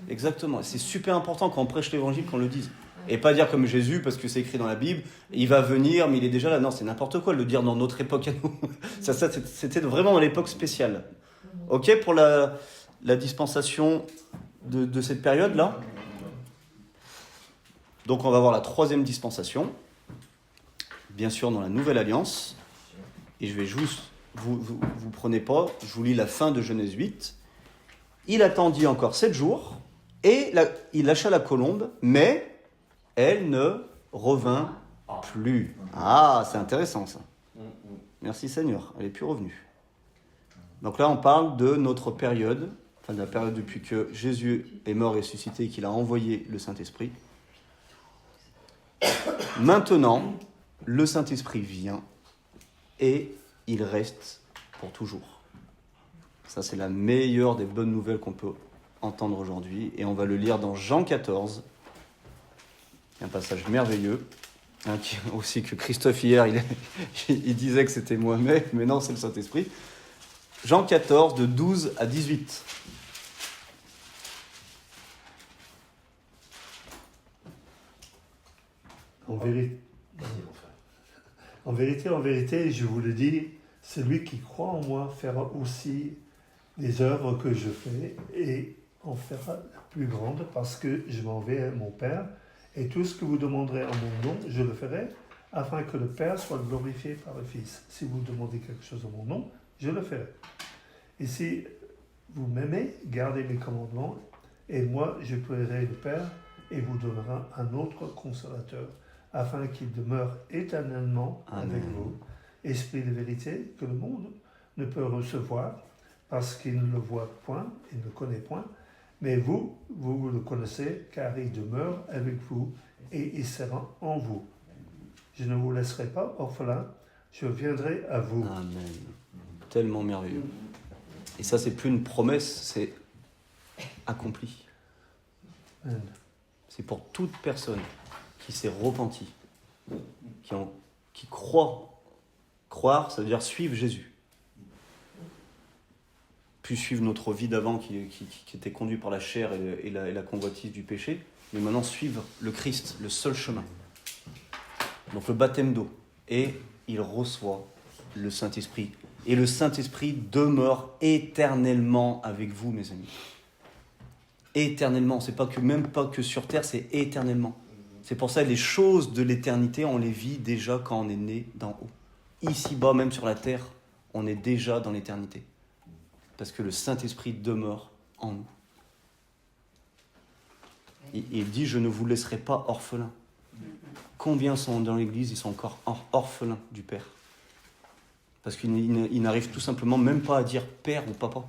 Exactement. C'est super important quand on prêche l'évangile qu'on le dise. Et pas dire comme Jésus, parce que c'est écrit dans la Bible, il va venir, mais il est déjà là. Non, c'est n'importe quoi de le dire dans notre époque à nous. Ça, c'était vraiment dans l'époque spéciale. Ok, pour la dispensation de cette période-là. Donc on va voir la 3e dispensation, bien sûr dans la Nouvelle Alliance. Et je vais juste, vous prenez pas, je vous lis la fin de Genèse 8. Il attendit encore 7 jours, et il lâcha la colombe, mais elle ne revint plus. Ah, c'est intéressant ça. Merci Seigneur, elle n'est plus revenue. Donc là, on parle de notre période, enfin de la période depuis que Jésus est mort et ressuscité et qu'il a envoyé le Saint-Esprit. Maintenant, le Saint-Esprit vient et il reste pour toujours. Ça, c'est la meilleure des bonnes nouvelles qu'on peut entendre aujourd'hui. Et on va le lire dans Jean 14, Il y a un passage merveilleux, aussi que Christophe hier, il disait que c'était Mohamed, mais non, c'est le Saint-Esprit. Jean 14, de 12 à 18. En vérité, je vous le dis, celui qui croit en moi fera aussi des œuvres que je fais et en fera plus grande parce que je m'en vais à mon Père et tout ce que vous demanderez en mon nom, je le ferai afin que le Père soit glorifié par le Fils. Si vous demandez quelque chose en mon nom, je le ferai. Et si vous m'aimez, gardez mes commandements et moi je prierai le Père et vous donnera un autre consolateur afin qu'il demeure éternellement avec vous. Esprit de vérité que le monde ne peut recevoir parce qu'il ne le voit point et ne le connaît point. Mais vous le connaissez car il demeure avec vous et il sera en vous. Je ne vous laisserai pas orphelin, je viendrai à vous. Amen. Tellement merveilleux. Et ça, c'est plus une promesse, c'est accompli. Amen. C'est pour toute personne qui s'est repentie, qui croit. Croire, ça veut dire suivre Jésus. Plus suivre notre vie d'avant qui était conduite par la chair et la convoitise du péché, mais maintenant suivre le Christ, le seul chemin. Donc le baptême d'eau. Et il reçoit le Saint-Esprit. Et le Saint-Esprit demeure éternellement avec vous, mes amis. Éternellement. C'est même pas que sur terre, c'est éternellement. C'est pour ça que les choses de l'éternité, on les vit déjà quand on est né d'en haut. Ici-bas, même sur la terre, on est déjà dans l'éternité. Parce que le Saint-Esprit demeure en nous. Il dit, je ne vous laisserai pas orphelins. Combien sont dans l'église, ils sont encore orphelins du Père? Parce qu'ils n'arrivent tout simplement même pas à dire Père ou Papa.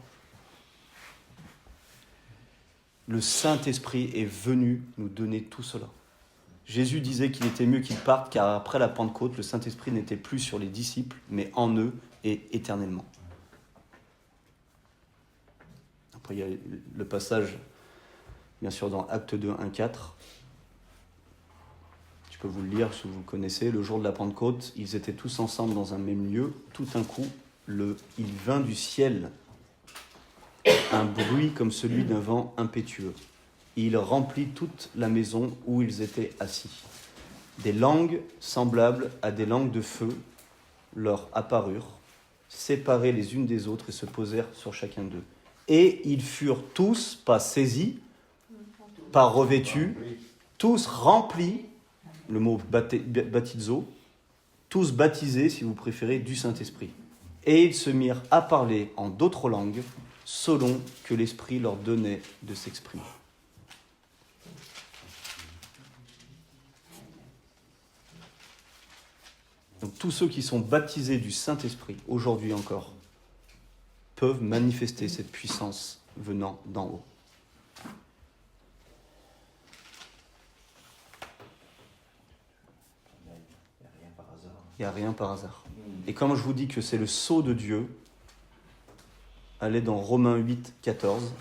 Le Saint-Esprit est venu nous donner tout cela. Jésus disait qu'il était mieux qu'il parte, car après la Pentecôte, le Saint-Esprit n'était plus sur les disciples, mais en eux et éternellement. Après, il y a le passage, bien sûr, dans Actes 2, 1, 4. Je peux vous le lire si vous le connaissez. Le jour de la Pentecôte, ils étaient tous ensemble dans un même lieu. Tout d'un coup, il vint du ciel un bruit comme celui d'un vent impétueux. Il remplit toute la maison où ils étaient assis. Des langues semblables à des langues de feu leur apparurent, séparées les unes des autres et se posèrent sur chacun d'eux. Et ils furent tous, pas saisis, pas revêtus, tous remplis, le mot baptizo, tous baptisés, si vous préférez, du Saint-Esprit. Et ils se mirent à parler en d'autres langues, selon que l'Esprit leur donnait de s'exprimer. Donc tous ceux qui sont baptisés du Saint-Esprit, aujourd'hui encore, peuvent manifester cette puissance venant d'en haut. Il n'y a rien par hasard. Et comme je vous dis que c'est le sceau de Dieu, allez dans Romains 8, 14.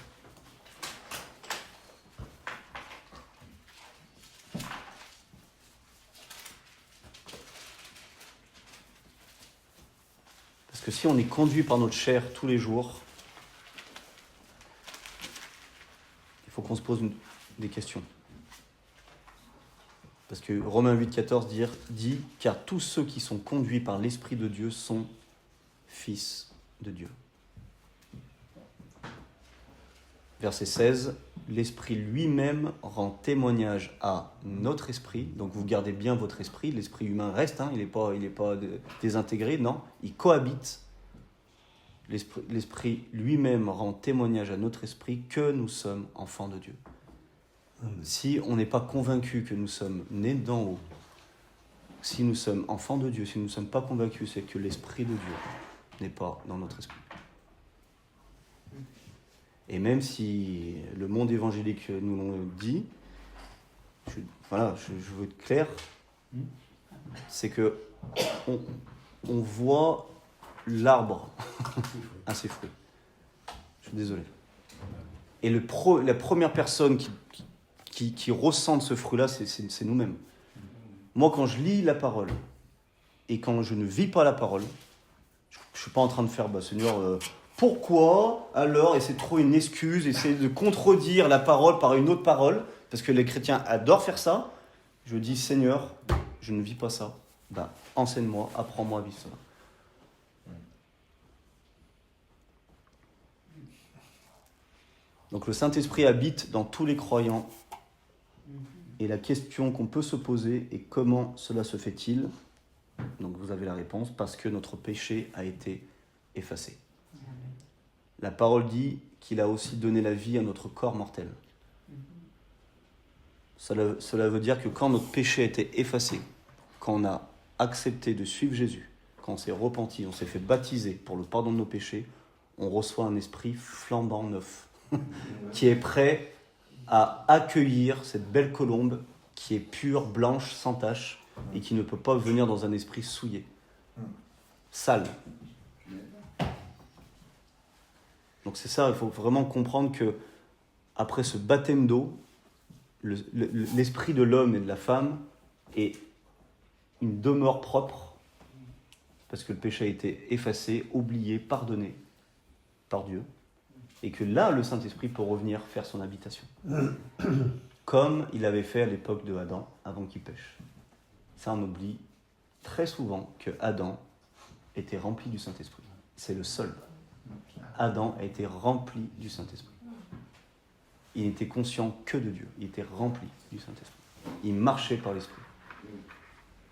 Parce que si on est conduit par notre chair tous les jours, il faut qu'on se pose des questions. Parce que Romains 8, 14 dit « Car tous ceux qui sont conduits par l'Esprit de Dieu sont fils de Dieu. » Verset 16, « L'Esprit lui-même rend témoignage à notre esprit. » Donc vous gardez bien votre esprit, l'esprit humain reste, il n'est pas désintégré, non, il cohabite. L'Esprit lui-même rend témoignage à notre esprit que nous sommes enfants de Dieu. Si on n'est pas convaincu que nous sommes nés d'en haut, si nous sommes enfants de Dieu, si nous ne sommes pas convaincus, c'est que l'Esprit de Dieu n'est pas dans notre esprit. Et même si le monde évangélique nous l'ont dit, je veux être clair, c'est que on voit l'arbre à ses fruits. Je suis désolé. Et la première personne qui qui ressentent ce fruit-là, c'est nous-mêmes. Moi, quand je lis la parole et quand je ne vis pas la parole, je ne suis pas en train de faire, Seigneur, pourquoi alors essayer de trouver une excuse, essayer de contredire la parole par une autre parole, parce que les chrétiens adorent faire ça. Je dis, Seigneur, je ne vis pas ça. Enseigne-moi, apprends-moi à vivre ça. Donc le Saint-Esprit habite dans tous les croyants. Et la question qu'on peut se poser est comment cela se fait-il ? Donc vous avez la réponse, parce que notre péché a été effacé. La parole dit qu'il a aussi donné la vie à notre corps mortel. Cela veut dire que quand notre péché a été effacé, quand on a accepté de suivre Jésus, quand on s'est repenti, on s'est fait baptiser pour le pardon de nos péchés, on reçoit un esprit flambant neuf, qui est prêt à accueillir cette belle colombe qui est pure, blanche, sans tache, et qui ne peut pas venir dans un esprit souillé, sale. Donc c'est ça, il faut vraiment comprendre que après ce baptême d'eau, l'esprit de l'homme et de la femme est une demeure propre, parce que le péché a été effacé, oublié, pardonné par Dieu, et que là, le Saint-Esprit peut revenir faire son habitation. Comme il avait fait à l'époque de Adam, avant qu'il pêche. Ça, on oublie très souvent que Adam était rempli du Saint-Esprit. C'est le seul. Adam a été rempli du Saint-Esprit. Il n'était conscient que de Dieu. Il était rempli du Saint-Esprit. Il marchait par l'Esprit.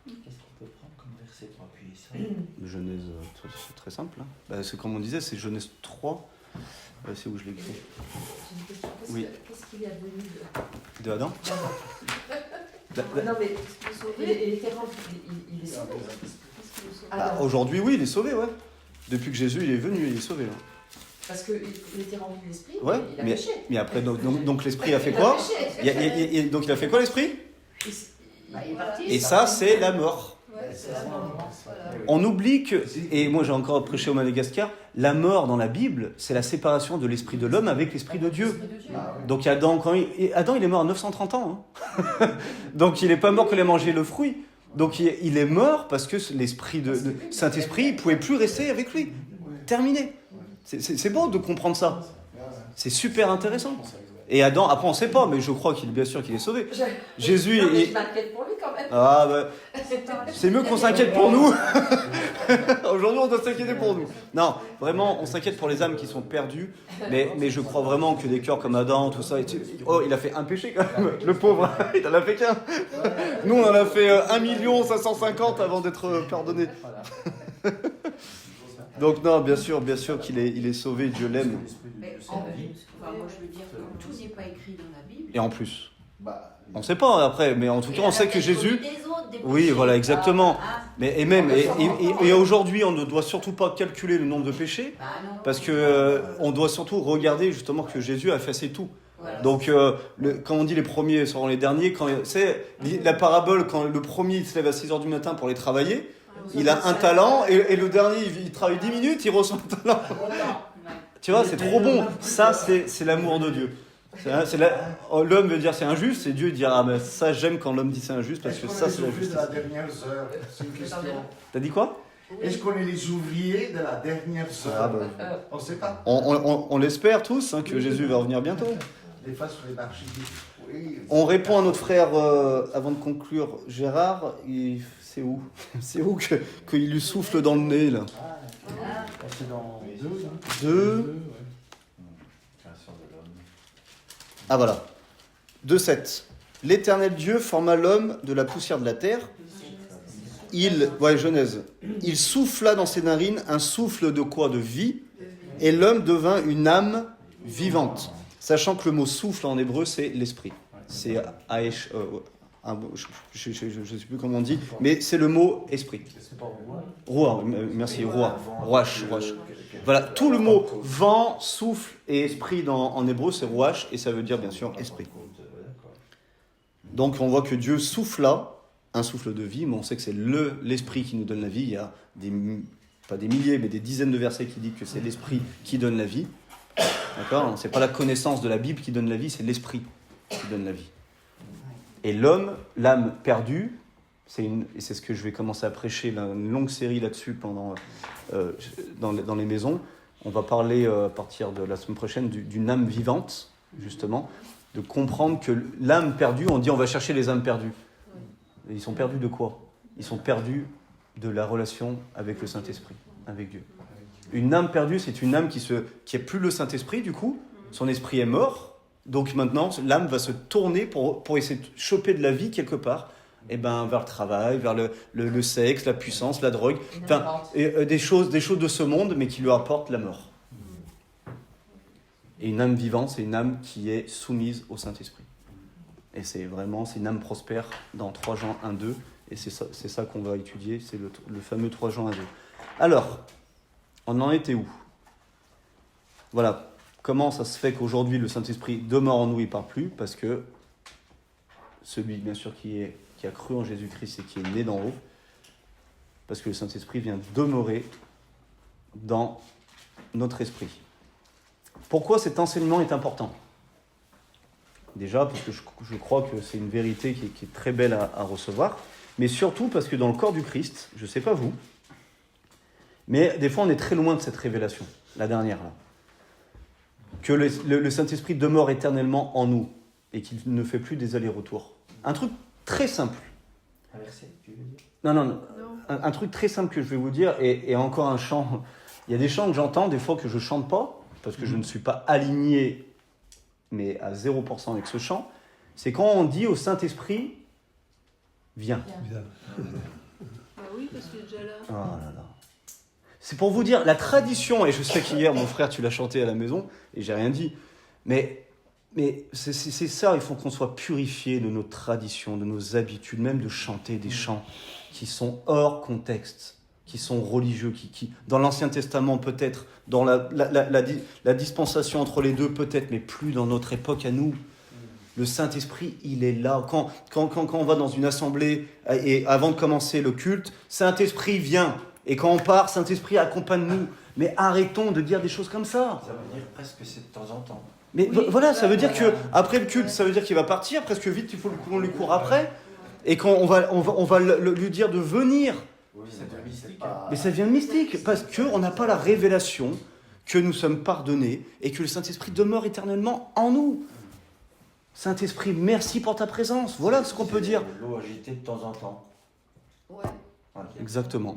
Qu'est-ce qu'on peut prendre comme verset pour appuyer ça ? Genèse, c'est très simple. C'est comme on disait, c'est Genèse 3. C'est où je l'ai écrit. J'ai une question. Oui. Qu'est-ce qu'il est advenu De Adam ? Non, mais il était rempli, il est sauvé. Qu'est-ce qu'il est sauvé Aujourd'hui, oui, il est sauvé, ouais. Depuis que Jésus il est venu, il est sauvé. Là. Parce qu'il était rempli de l'esprit, Ouais, il a péché. Mais après, donc l'esprit a fait quoi ? Donc il a fait quoi, l'esprit ? Il est parti. Et ça, c'est la mort. Ouais, c'est la mort. Voilà. On oublie que, et moi j'ai encore prêché au Madagascar, la mort dans la Bible, c'est la séparation de l'esprit de l'homme avec l'esprit de Dieu. Donc Adam, Adam il est mort à 930 ans. Hein. Donc il n'est pas mort qu'il ait mangé le fruit. Donc il est mort parce que l'esprit de Saint-Esprit ne pouvait plus rester avec lui. Terminé. C'est beau de comprendre ça. C'est super intéressant. Et Adam, après on ne sait pas, mais je crois bien sûr qu'il est sauvé. Jésus Non, mais est... je m'inquiète pour lui quand même. Ah bah, c'est mieux qu'on s'inquiète pour nous. Aujourd'hui, on doit s'inquiéter pour nous. Non, vraiment, on s'inquiète pour les âmes qui sont perdues. Mais je crois vraiment que des cœurs comme Adam, tout ça... Oh, il a fait un péché quand même, le pauvre. Il en a fait qu'un. Nous, on en a fait 1 550 avant d'être pardonnés. Donc non, bien sûr qu'il est sauvé, Dieu l'aime. Mais moi je veux dire, comme tout n'est pas écrit dans la Bible. Et en plus, on ne sait pas après, mais en tout cas, on sait que Jésus... Oui, péchés. voilà, exactement. Et aujourd'hui, on ne doit surtout pas calculer le nombre de péchés, parce que on doit surtout regarder justement que Jésus a effacé tout. Voilà. Donc, quand on dit les premiers seront les derniers, c'est la parabole, quand le premier il se lève à 6h du matin pour aller travailler, il a un talent, et le dernier, il travaille 10 minutes, il reçoit un talent. Tu vois, c'est trop bon. Ça, c'est l'amour de Dieu. L'homme veut dire c'est injuste, et Dieu dira mais ça j'aime quand l'homme dit c'est injuste parce que ça c'est la justice. De la dernière heure, c'est une question. T'as dit quoi? Est-ce qu'on est les ouvriers de la dernière heure? On ne sait pas. On l'espère tous que Jésus va revenir bientôt. Des fois sur les marchés. Oui. On répond à notre frère avant de conclure. Gérard, c'est où? C'est où qu'il lui souffle dans le nez là? C'est dans 2. 2. Ah voilà. 2,7. L'Éternel Dieu forma l'homme de la poussière de la terre. Genèse. Il souffla dans ses narines un souffle de quoi? De vie. Et l'homme devint une âme vivante. Sachant que le mot souffle en hébreu, c'est l'esprit. C'est Aesh. Je ne sais plus comment on dit, mais c'est le mot esprit. Roi, merci, roi. Roach. Voilà, tout le mot vent, souffle et esprit en hébreu, c'est roach, et ça veut dire bien sûr esprit. Donc on voit que Dieu souffla, un souffle de vie, mais on sait que c'est l'esprit qui nous donne la vie. Il y a pas des milliers, mais des dizaines de versets qui disent que c'est l'esprit qui donne la vie. D'accord ? C'est pas la connaissance de la Bible qui donne la vie, c'est l'esprit qui donne la vie. Et l'âme perdue, et c'est ce que je vais commencer à prêcher, une longue série là-dessus dans les maisons. On va parler à partir de la semaine prochaine d'une âme vivante, justement, de comprendre que l'âme perdue, on dit on va chercher les âmes perdues. Et ils sont perdus de quoi? Ils sont perdus de la relation avec le Saint-Esprit, avec Dieu. Une âme perdue, c'est une âme qui n'a plus le Saint-Esprit, du coup, son esprit est mort, donc maintenant l'âme va se tourner pour essayer de choper de la vie quelque part, vers le travail, vers le sexe, la puissance, la drogue, des choses de ce monde, mais qui lui apportent la mort. Et une âme vivante, c'est une âme qui est soumise au Saint-Esprit. Et c'est une âme prospère dans 3 Jean 1, 2, et c'est ça qu'on va étudier, c'est le fameux 3 Jean 1, 2. Alors, on en était où? Voilà, comment ça se fait qu'aujourd'hui le Saint-Esprit demeure en nous et ne part plus? Parce que celui, bien sûr, qui a cru en Jésus-Christ et qui est né d'en haut, parce que le Saint-Esprit vient demeurer dans notre esprit. Pourquoi cet enseignement est important? Déjà, parce que je crois que c'est une vérité qui est très belle à recevoir, mais surtout parce que dans le corps du Christ, je ne sais pas vous, mais des fois on est très loin de cette révélation, la dernière là. Que le Saint-Esprit demeure éternellement en nous et qu'il ne fait plus des allers-retours. Un truc très simple. Inversé, tu veux dire? Non. Un truc très simple que je vais vous dire, et encore un chant. Il y a des chants que j'entends, des fois que je ne chante pas, parce que je ne suis pas aligné, mais à 0% avec ce chant. C'est quand on dit au Saint-Esprit, viens. Bah oui, parce qu'il est déjà là. Oh là là. C'est pour vous dire, la tradition, et je sais qu'hier, mon frère, tu l'as chanté à la maison, et j'ai rien dit, mais c'est ça, il faut qu'on soit purifié de nos traditions, de nos habitudes, même de chanter des chants qui sont hors contexte, qui sont religieux, qui dans l'Ancien Testament peut-être, dans la dispensation entre les deux peut-être, mais plus dans notre époque à nous. Le Saint-Esprit, il est là. Quand on va dans une assemblée, et avant de commencer le culte, Saint-Esprit vient. Et quand on part, Saint-Esprit accompagne-nous. Mais arrêtons de dire des choses comme ça. Ça veut dire presque c'est de temps en temps. Mais voilà, ça veut dire que après le culte, ça veut dire qu'il va partir presque vite. Il faut qu'on lui court après, et qu'on va lui dire de venir. Oui, ça devient mystique. Mais ça devient mystique parce que on n'a pas la révélation que nous sommes pardonnés et que le Saint-Esprit demeure éternellement en nous. Saint-Esprit, merci pour ta présence. Voilà ce qu'on peut dire. L'eau agitée de temps en temps. Ouais. Voilà. Exactement.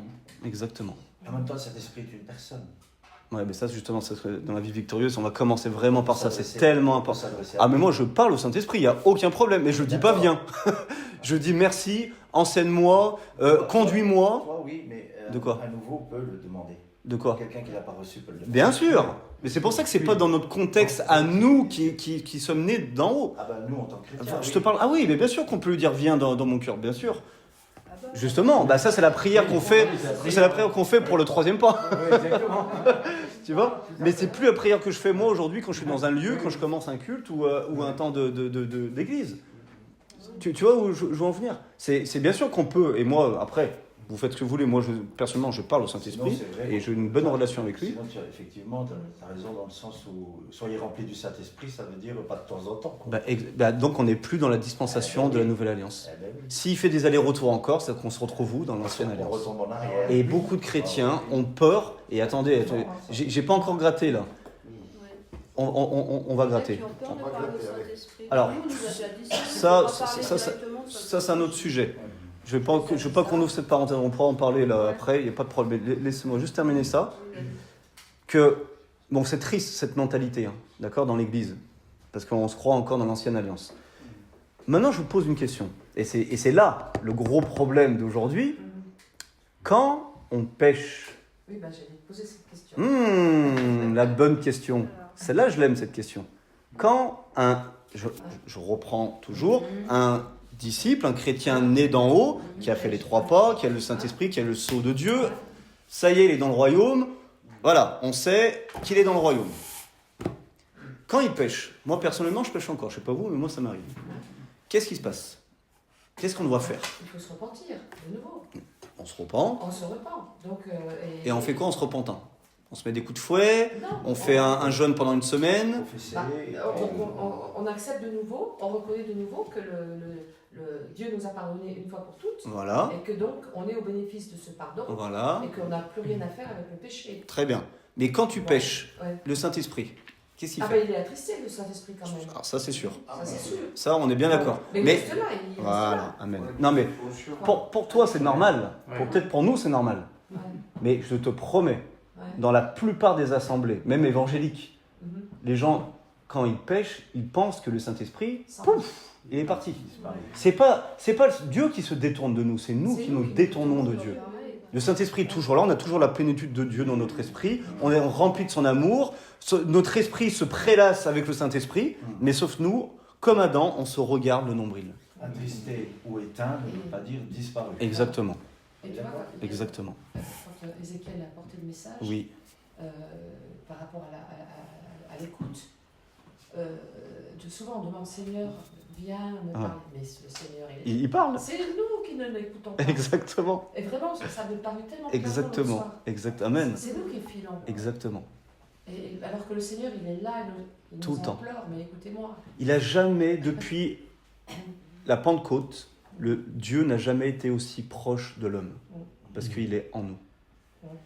En même temps, cet esprit est une personne. Ouais, mais ça, justement, ça serait dans la vie victorieuse, on va commencer vraiment par ça. C'est S'adresser- tellement important. Ah, mais moi, je parle au Saint-Esprit, il n'y a aucun problème. Mais je ne dis pas viens. Je dis merci, enseigne-moi, conduis-moi. Toi, oui, mais De quoi? un nouveau peut le demander. De quoi? Quelqu'un qui ne l'a pas reçu peut le demander. Bien sûr. Mais c'est pour ça que c'est pas dans notre contexte à nous qui sommes nés d'en haut. Ah ben nous, en tant que chrétiens, Enfin, je te parle. Ah oui, mais bien sûr qu'on peut lui dire viens dans mon cœur, bien sûr. Justement, ça c'est la prière qu'on fait. C'est la prière qu'on fait pour le 3e pas. Oui, exactement. Tu vois? Mais c'est plus la prière que je fais moi aujourd'hui quand je suis dans un lieu, quand je commence un culte ou un temps d'église. Tu vois où je veux en venir? C'est bien sûr qu'on peut. Et moi, après, vous faites ce que vous voulez. Moi, personnellement, je parle au Saint-Esprit Sinon, c'est vrai. et j'ai une bonne relation avec lui. Sinon, effectivement, tu as raison dans le sens où soyez remplis du Saint-Esprit, ça veut dire pas de temps en temps. Quoi. Donc on n'est plus dans la dispensation de la Nouvelle Alliance. Eh ben oui. S'il fait des allers-retours encore, c'est qu'on se retrouve où? Dans l'Ancienne On Alliance. retombe en arrière. Et beaucoup de chrétiens ont peur. Et attendez, j'ai pas encore gratté là. On va gratter. Qui ont peur de parler au Saint-Esprit. Alors, Nous, on nous a déjà dit ça, ça, on va parler ça, directement de Ça, c'est un autre sujet. Je veux pas qu'on ouvre cette parenthèse. On pourra en parler là après. Il n'y a pas de problème. Laissez-moi juste terminer ça. Bon, c'est triste cette mentalité, hein, d'accord, dans l'Église, parce qu'on se croit encore dans l'Ancienne Alliance. Maintenant, je vous pose une question, et c'est là le gros problème d'aujourd'hui. Quand on pêche, Oui, j'allais te poser cette question. la bonne question. Celle-là, je l'aime cette question. Quand je reprends toujours un disciple, un chrétien né d'en haut, qui a fait les 3 pas, qui a le Saint-Esprit, qui a le sceau de Dieu, ça y est, il est dans le royaume. Voilà, on sait qu'il est dans le royaume. Quand il pêche, moi personnellement je pêche encore, je ne sais pas vous, mais moi ça m'arrive. Qu'est-ce qui se passe? Qu'est-ce qu'on doit faire? Il faut se repentir, de nouveau. On se repent. On se repent. Donc, Et on fait quoi en se repentant? On se met des coups de fouet, Non, on fait un jeûne pendant une semaine. Confesser, Bah, et- on accepte de nouveau, on reconnaît de nouveau que Dieu nous a pardonné une fois pour toutes, Voilà, et que donc on est au bénéfice de ce pardon, voilà, et qu'on n'a plus rien à faire avec le péché. très bien. Mais quand tu pêches, Ouais. le Saint-Esprit, qu'est-ce qu'il Ah fait? ben il est attristé, le Saint-Esprit, quand même. Alors ça c'est sûr. Ça, c'est sûr. Ça, on est bien d'accord. Mais il Mais reste là, il reste voilà, là. amen. Non mais pour toi c'est normal. Ouais. Peut-être pour nous c'est normal. Ouais, Mais je te promets, ouais. dans la plupart des assemblées, même évangéliques, Mhm. les gens quand ils pêchent, ils pensent que le Saint-Esprit, Ça- pouf, il est parti. Ouais. C'est pas Dieu qui se détourne de nous, c'est nous C'est qui nous qui détournons de nous Dieu. détournons. Le Saint-Esprit est toujours là, on a toujours la plénitude de Dieu dans notre esprit, on est rempli de son amour, notre esprit se prélasse avec le Saint-Esprit, mais sauf nous, comme Adam, on se regarde le nombril. Attristé ou éteint ne veut pas dire disparu. Exactement, Et tu vois, exactement. quand Ézéchiel a porté le message, Oui, par rapport à l'écoute, souvent on demande Seigneur, viens me parler. Mais le Seigneur, il parle. c'est nous qui ne l'écoutons pas. Exactement, Et vraiment, ça me paraît tellement clair le exactement, soir. Amen. C'est nous qui filons. Exactement. Et alors que le Seigneur, il est là, il Tout nous le temps. implore, mais écoutez-moi. Il a jamais, depuis la Pentecôte, Dieu n'a jamais été aussi proche de l'homme, parce qu'il est en nous.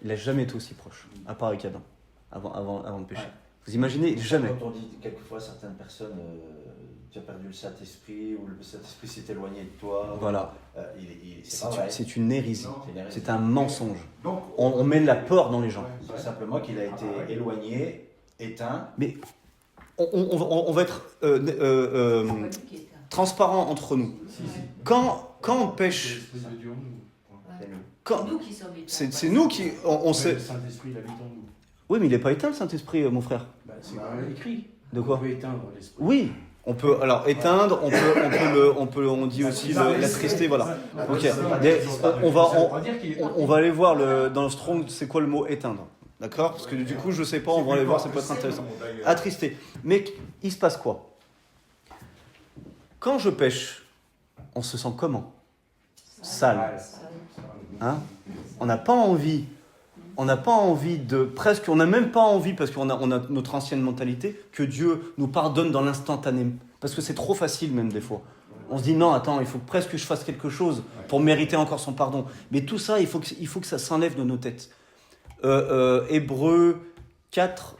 Il n'a jamais été aussi proche, à part avec Adam, avant de pécher. Ouais. Vous imaginez, jamais. Quand on dit quelquefois certaines personnes, tu as perdu le Saint-Esprit ou le Saint-Esprit s'est éloigné de toi. Voilà, C'est pas vrai. c'est une hérésie, Non. C'est une hérésie. c'est un mensonge. Donc, On met la peur dans les gens. C'est simplement qu'il a été éloigné, éteint. Mais on va être transparent entre nous. Quand on pêche, L'Esprit de Dieu en nous. C'est nous. quand, Nous qui sommes éteints. c'est nous qui... On sait... Le Saint-Esprit, il habite en nous. Oui, mais il n'est pas éteint le Saint-Esprit, mon frère. Bah, c'est écrit. De quoi? On peut éteindre l'Esprit. Oui, on peut alors éteindre, on dit aussi l'attrister, voilà. Ok, mais on va aller voir dans le Strong, c'est quoi le mot éteindre, d'accord? Parce que du coup, je sais pas, on va aller voir, ça peut être intéressant. Attrister. Mais il se passe quoi? Quand je pêche, on se sent comment? Sale. Hein? On n'a pas envie. On n'a pas envie de presque, on n'a même pas envie parce qu'on a notre ancienne mentalité que Dieu nous pardonne dans l'instantané, parce que c'est trop facile même des fois. On se dit non, attends, il faut presque que je fasse quelque chose pour mériter encore son pardon. Mais tout ça, il faut que ça s'enlève de nos têtes. Hébreux 4,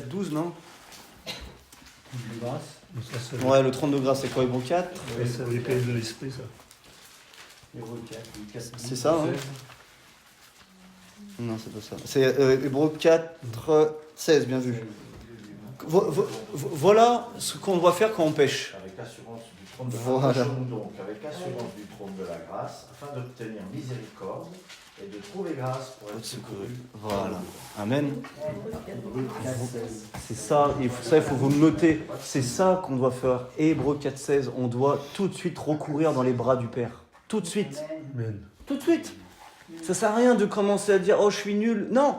12, non? De grâce. Ça, c'est Ouais, le 30 de grâce, c'est quoi Hébreux 4? c'est l'épée de l'esprit, ça. Hébreux 4, C'est ça, hein? Non, c'est pas ça. C'est Hébreux 4, 16, bien vu. Voilà ce qu'on doit faire quand on pêche. Avec l'assurance du trône de la Voilà. grâce. Donc, avec l'assurance du trône de la grâce, afin d'obtenir miséricorde et de trouver grâce pour être secouru. Voilà. Amen. C'est ça, il faut vous le noter. C'est ça qu'on doit faire. Hébreux 4,16, on doit tout de suite recourir dans les bras du Père. Tout de suite. Amen. Tout de suite. Ça sert à rien de commencer à dire « Oh, je suis nul ». Non.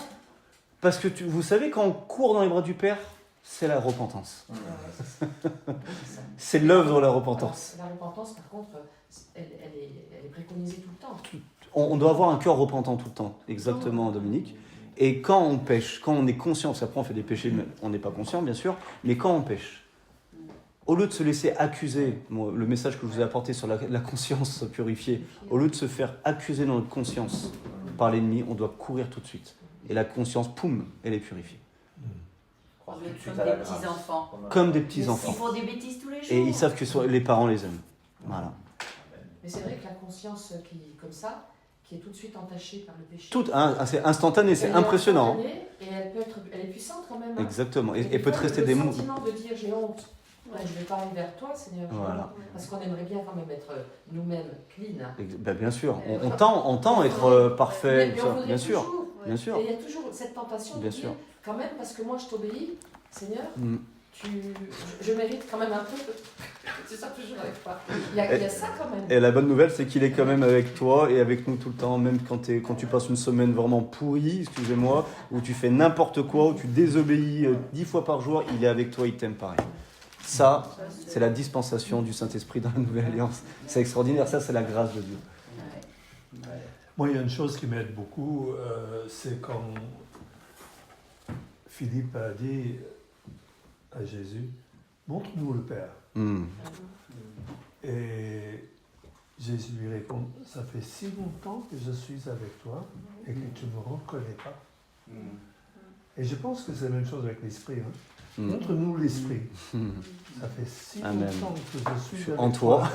Parce que vous savez, quand on court dans les bras du Père, c'est la repentance. C'est l'œuvre de la repentance. La repentance, par contre, elle est préconisée tout le temps. On doit avoir un cœur repentant tout le temps. Exactement, Dominique. Et quand on pêche, quand on est conscient, parce qu'après on fait des péchés, mais on n'est pas conscient, bien sûr, mais quand on pêche, au lieu de se laisser accuser, moi, le message que je vous ai apporté sur la conscience purifiée, au lieu de se faire accuser dans notre conscience par l'ennemi, on doit courir tout de suite. Et la conscience, poum, elle est purifiée. Croire Comme tout de suite des à la grâce. petits-enfants. Comme des Ils petits-enfants. font des bêtises tous les jours. Et ils savent que les parents les aiment. Voilà. Mais c'est vrai que la conscience comme ça, qui est tout de suite entachée par le péché. Tout, c'est instantané, c'est elle est impressionnant. instantanée Et elle est puissante quand même. Hein. Exactement. Et Et des peut fois, rester des mots. Le sentiment de dire j'ai honte. Ouais, je ne vais pas aller vers toi, Seigneur. Voilà. Parce qu'on aimerait bien quand même être nous-mêmes clean. Ben, bien sûr, on tend à être parfait, Mais ça, on voudrait bien sûr. toujours. Bien sûr. Et il y a toujours cette tentation de Bien dire, sûr. quand même, parce que moi je t'obéis, Seigneur, Mm. je mérite quand même un peu. C'est ça toujours avec toi. Il y a ça quand même. Et la bonne nouvelle, c'est qu'il est quand même avec toi et avec nous tout le temps, même quand tu passes une semaine vraiment pourrie, excusez-moi, où tu fais n'importe quoi, où tu désobéis 10 fois par jour, il est avec toi, il t'aime pareil. Ça, c'est la dispensation du Saint-Esprit dans la Nouvelle Alliance. C'est extraordinaire, ça c'est la grâce de Dieu. Moi, il y a une chose qui m'aide beaucoup, c'est quand Philippe a dit à Jésus, montre-nous le Père. Et Jésus lui répond, ça fait si longtemps que je suis avec toi et que tu ne me reconnais pas. Et je pense que c'est la même chose avec l'Esprit. Montre-nous l'Esprit. Ça fait si longtemps que je suis avec en toi.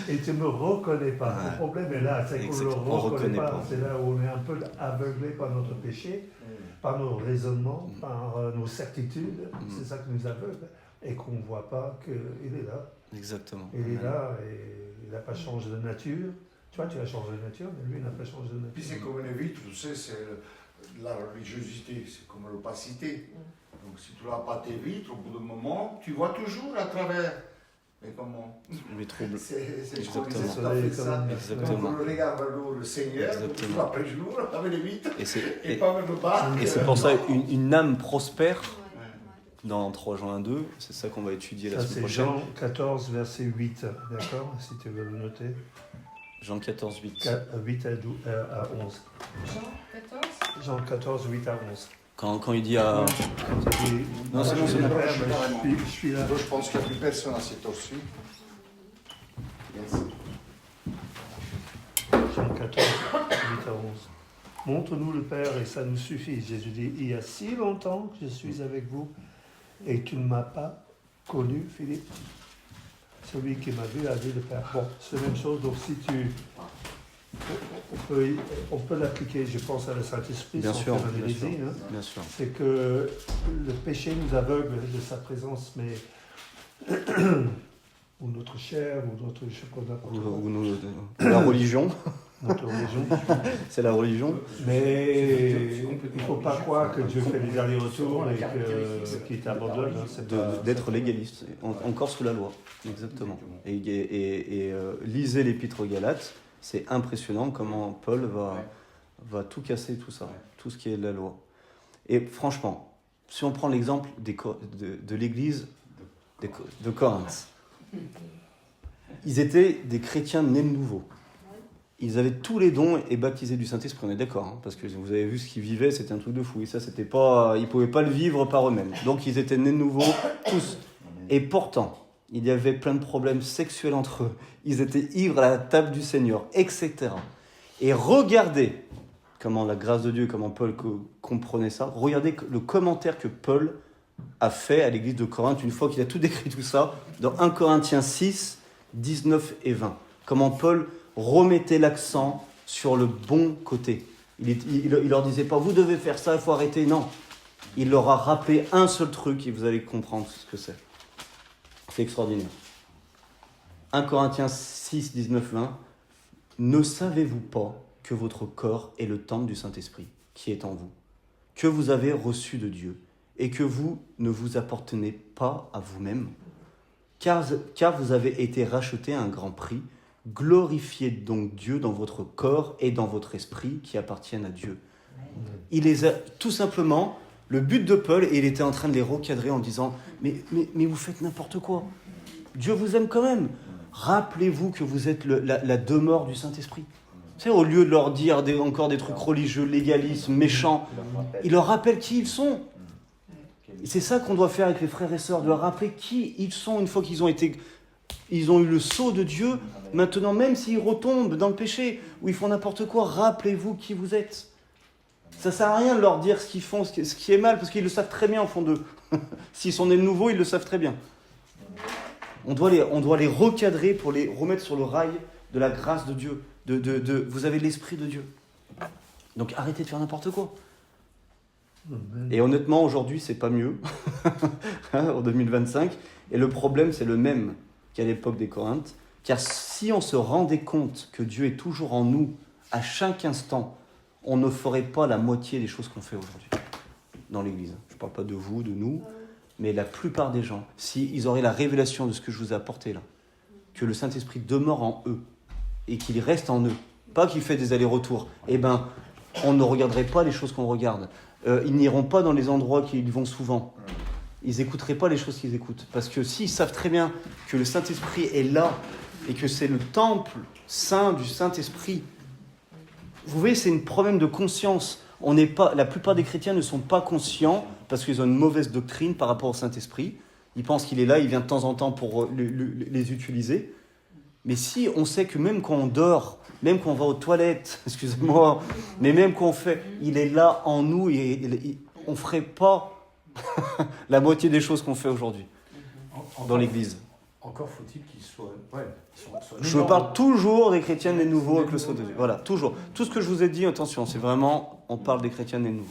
Et tu ne me reconnais pas. Le problème est là, c'est qu'on ne le reconnaît pas. C'est là où on est un peu aveuglé par notre péché, par nos raisonnements, par nos certitudes. C'est ça qui nous aveugle. Et qu'on ne voit pas qu'il est là. Exactement. Il est là et il n'a pas changé de nature. Tu vois, tu as changé de nature, mais lui, il n'a pas changé de nature. Puis c'est comme une vitre, tu sais, c'est la religiosité, c'est comme l'opacité. Donc si tu n'as pas tes vitres, au bout d'un moment, tu vois toujours à travers. Mais comment? Les troubles. C'est Exactement. tout à fait ça. Exactement. Donc on regarde vers le Seigneur, jour après jour, avec les vitres, et pas vers le bas. Et c'est pour ça une âme prospère, dans 3 Jean 1-2, c'est ça qu'on va étudier la semaine prochaine. Jean 14, verset 8, d'accord? Si tu veux le noter. Jean 14, 8. 8 à 11. Jean 14, 8 à 11. Quand il dit à... Non, c'est bon, c'est bon. Je suis là. Je pense qu'il n'y a plus personne à cette heure-ci. Jean 14, 8 à 11. Montre-nous le Père et ça nous suffit. Jésus dit, il y a si longtemps que je suis avec vous et tu ne m'as pas connu, Philippe. Celui qui m'a vu a vu le Père. Bon, c'est la même chose. Donc si tu... On peut l'appliquer, je pense, à le Saint-Esprit. Bien sûr, bien sûr. C'est que le péché nous aveugle de sa présence, mais... ou notre chair, ou notre... Je sais pas, la religion. Notre religion. C'est la religion. Mais il ne faut pas croire que Dieu fait des allers-retours et qu'il t'abandonne. D'être légaliste, encore sous la loi. Exactement. Et lisez l'Épître aux Galates, c'est impressionnant comment Paul va tout casser, tout ça, tout ce qui est de la loi. Et franchement, si on prend l'exemple de l'église de Corinthe, ils étaient des chrétiens nés de nouveau. Ils avaient tous les dons et baptisés du Saint-Esprit, on est d'accord, hein, parce que vous avez vu ce qu'ils vivaient, c'était un truc de fou. Et ça, c'était pas, ils ne pouvaient pas le vivre par eux-mêmes. Donc ils étaient nés de nouveau, tous. Et pourtant, il y avait plein de problèmes sexuels entre eux. Ils étaient ivres à la table du Seigneur, etc. Et regardez comment la grâce de Dieu, comment Paul comprenait ça. Regardez le commentaire que Paul a fait à l'église de Corinthe, une fois qu'il a tout décrit tout ça, dans 1 Corinthiens 6, 19 et 20. Comment Paul remettait l'accent sur le bon côté. Il leur disait pas, vous devez faire ça, il faut arrêter. Non. Il leur a rappelé un seul truc et vous allez comprendre ce que c'est. C'est extraordinaire. 1 Corinthiens 6, 19, 20. Ne savez-vous pas que votre corps est le temple du Saint-Esprit qui est en vous, que vous avez reçu de Dieu et que vous ne vous appartenez pas à vous-même, car vous avez été rachetés à un grand prix. Glorifiez donc Dieu dans votre corps et dans votre esprit qui appartiennent à Dieu. Il les a tout simplement, le but de Paul, et il était en train de les recadrer en disant mais vous faites n'importe quoi. Dieu vous aime quand même. Rappelez-vous que vous êtes la demeure du Saint-Esprit. Tu sais, au lieu de leur dire encore des trucs religieux, légalistes, méchants, il leur rappelle qui ils sont. Et c'est ça qu'on doit faire avec les frères et sœurs, de leur rappeler qui ils sont une fois qu'ils ont eu le sceau de Dieu. Maintenant, même s'ils retombent dans le péché ou ils font n'importe quoi, rappelez-vous qui vous êtes. Ça ne sert à rien de leur dire ce qu'ils font, ce qui est mal, parce qu'ils le savent très bien au fond d'eux. S'ils sont nés de nouveau, ils le savent très bien. On doit les recadrer pour les remettre sur le rail de la grâce de Dieu. Vous avez l'Esprit de Dieu. Donc arrêtez de faire n'importe quoi. Et honnêtement, aujourd'hui, c'est pas mieux, en 2025. Et le problème, c'est le même qu'à l'époque des Corinthes. Car si on se rendait compte que Dieu est toujours en nous, à chaque instant, on ne ferait pas la moitié des choses qu'on fait aujourd'hui dans l'Église. Je ne parle pas de vous, de nous, mais la plupart des gens, s'ils auraient la révélation de ce que je vous ai apporté là, que le Saint-Esprit demeure en eux et qu'il reste en eux, pas qu'il fait des allers-retours, on ne regarderait pas les choses qu'on regarde. Ils n'iront pas dans les endroits qu'ils vont souvent. Ils n'écouteraient pas les choses qu'ils écoutent. Parce que s'ils savent très bien que le Saint-Esprit est là et que c'est le temple saint du Saint-Esprit vous voyez, c'est un problème de conscience. La plupart des chrétiens ne sont pas conscients parce qu'ils ont une mauvaise doctrine par rapport au Saint-Esprit. Ils pensent qu'il est là, il vient de temps en temps pour les utiliser. Mais si on sait que même quand on dort, même quand on va aux toilettes, excusez-moi, mais même quand on fait, il est là en nous et on ne ferait pas la moitié des choses qu'on fait aujourd'hui dans l'Église. Encore faut-il qu'ils soient... Je parle toujours des chrétiens des nouveaux avec le sceau de Dieu. Voilà, toujours. Tout ce que je vous ai dit, attention, c'est vraiment, on parle des chrétiens des nouveaux.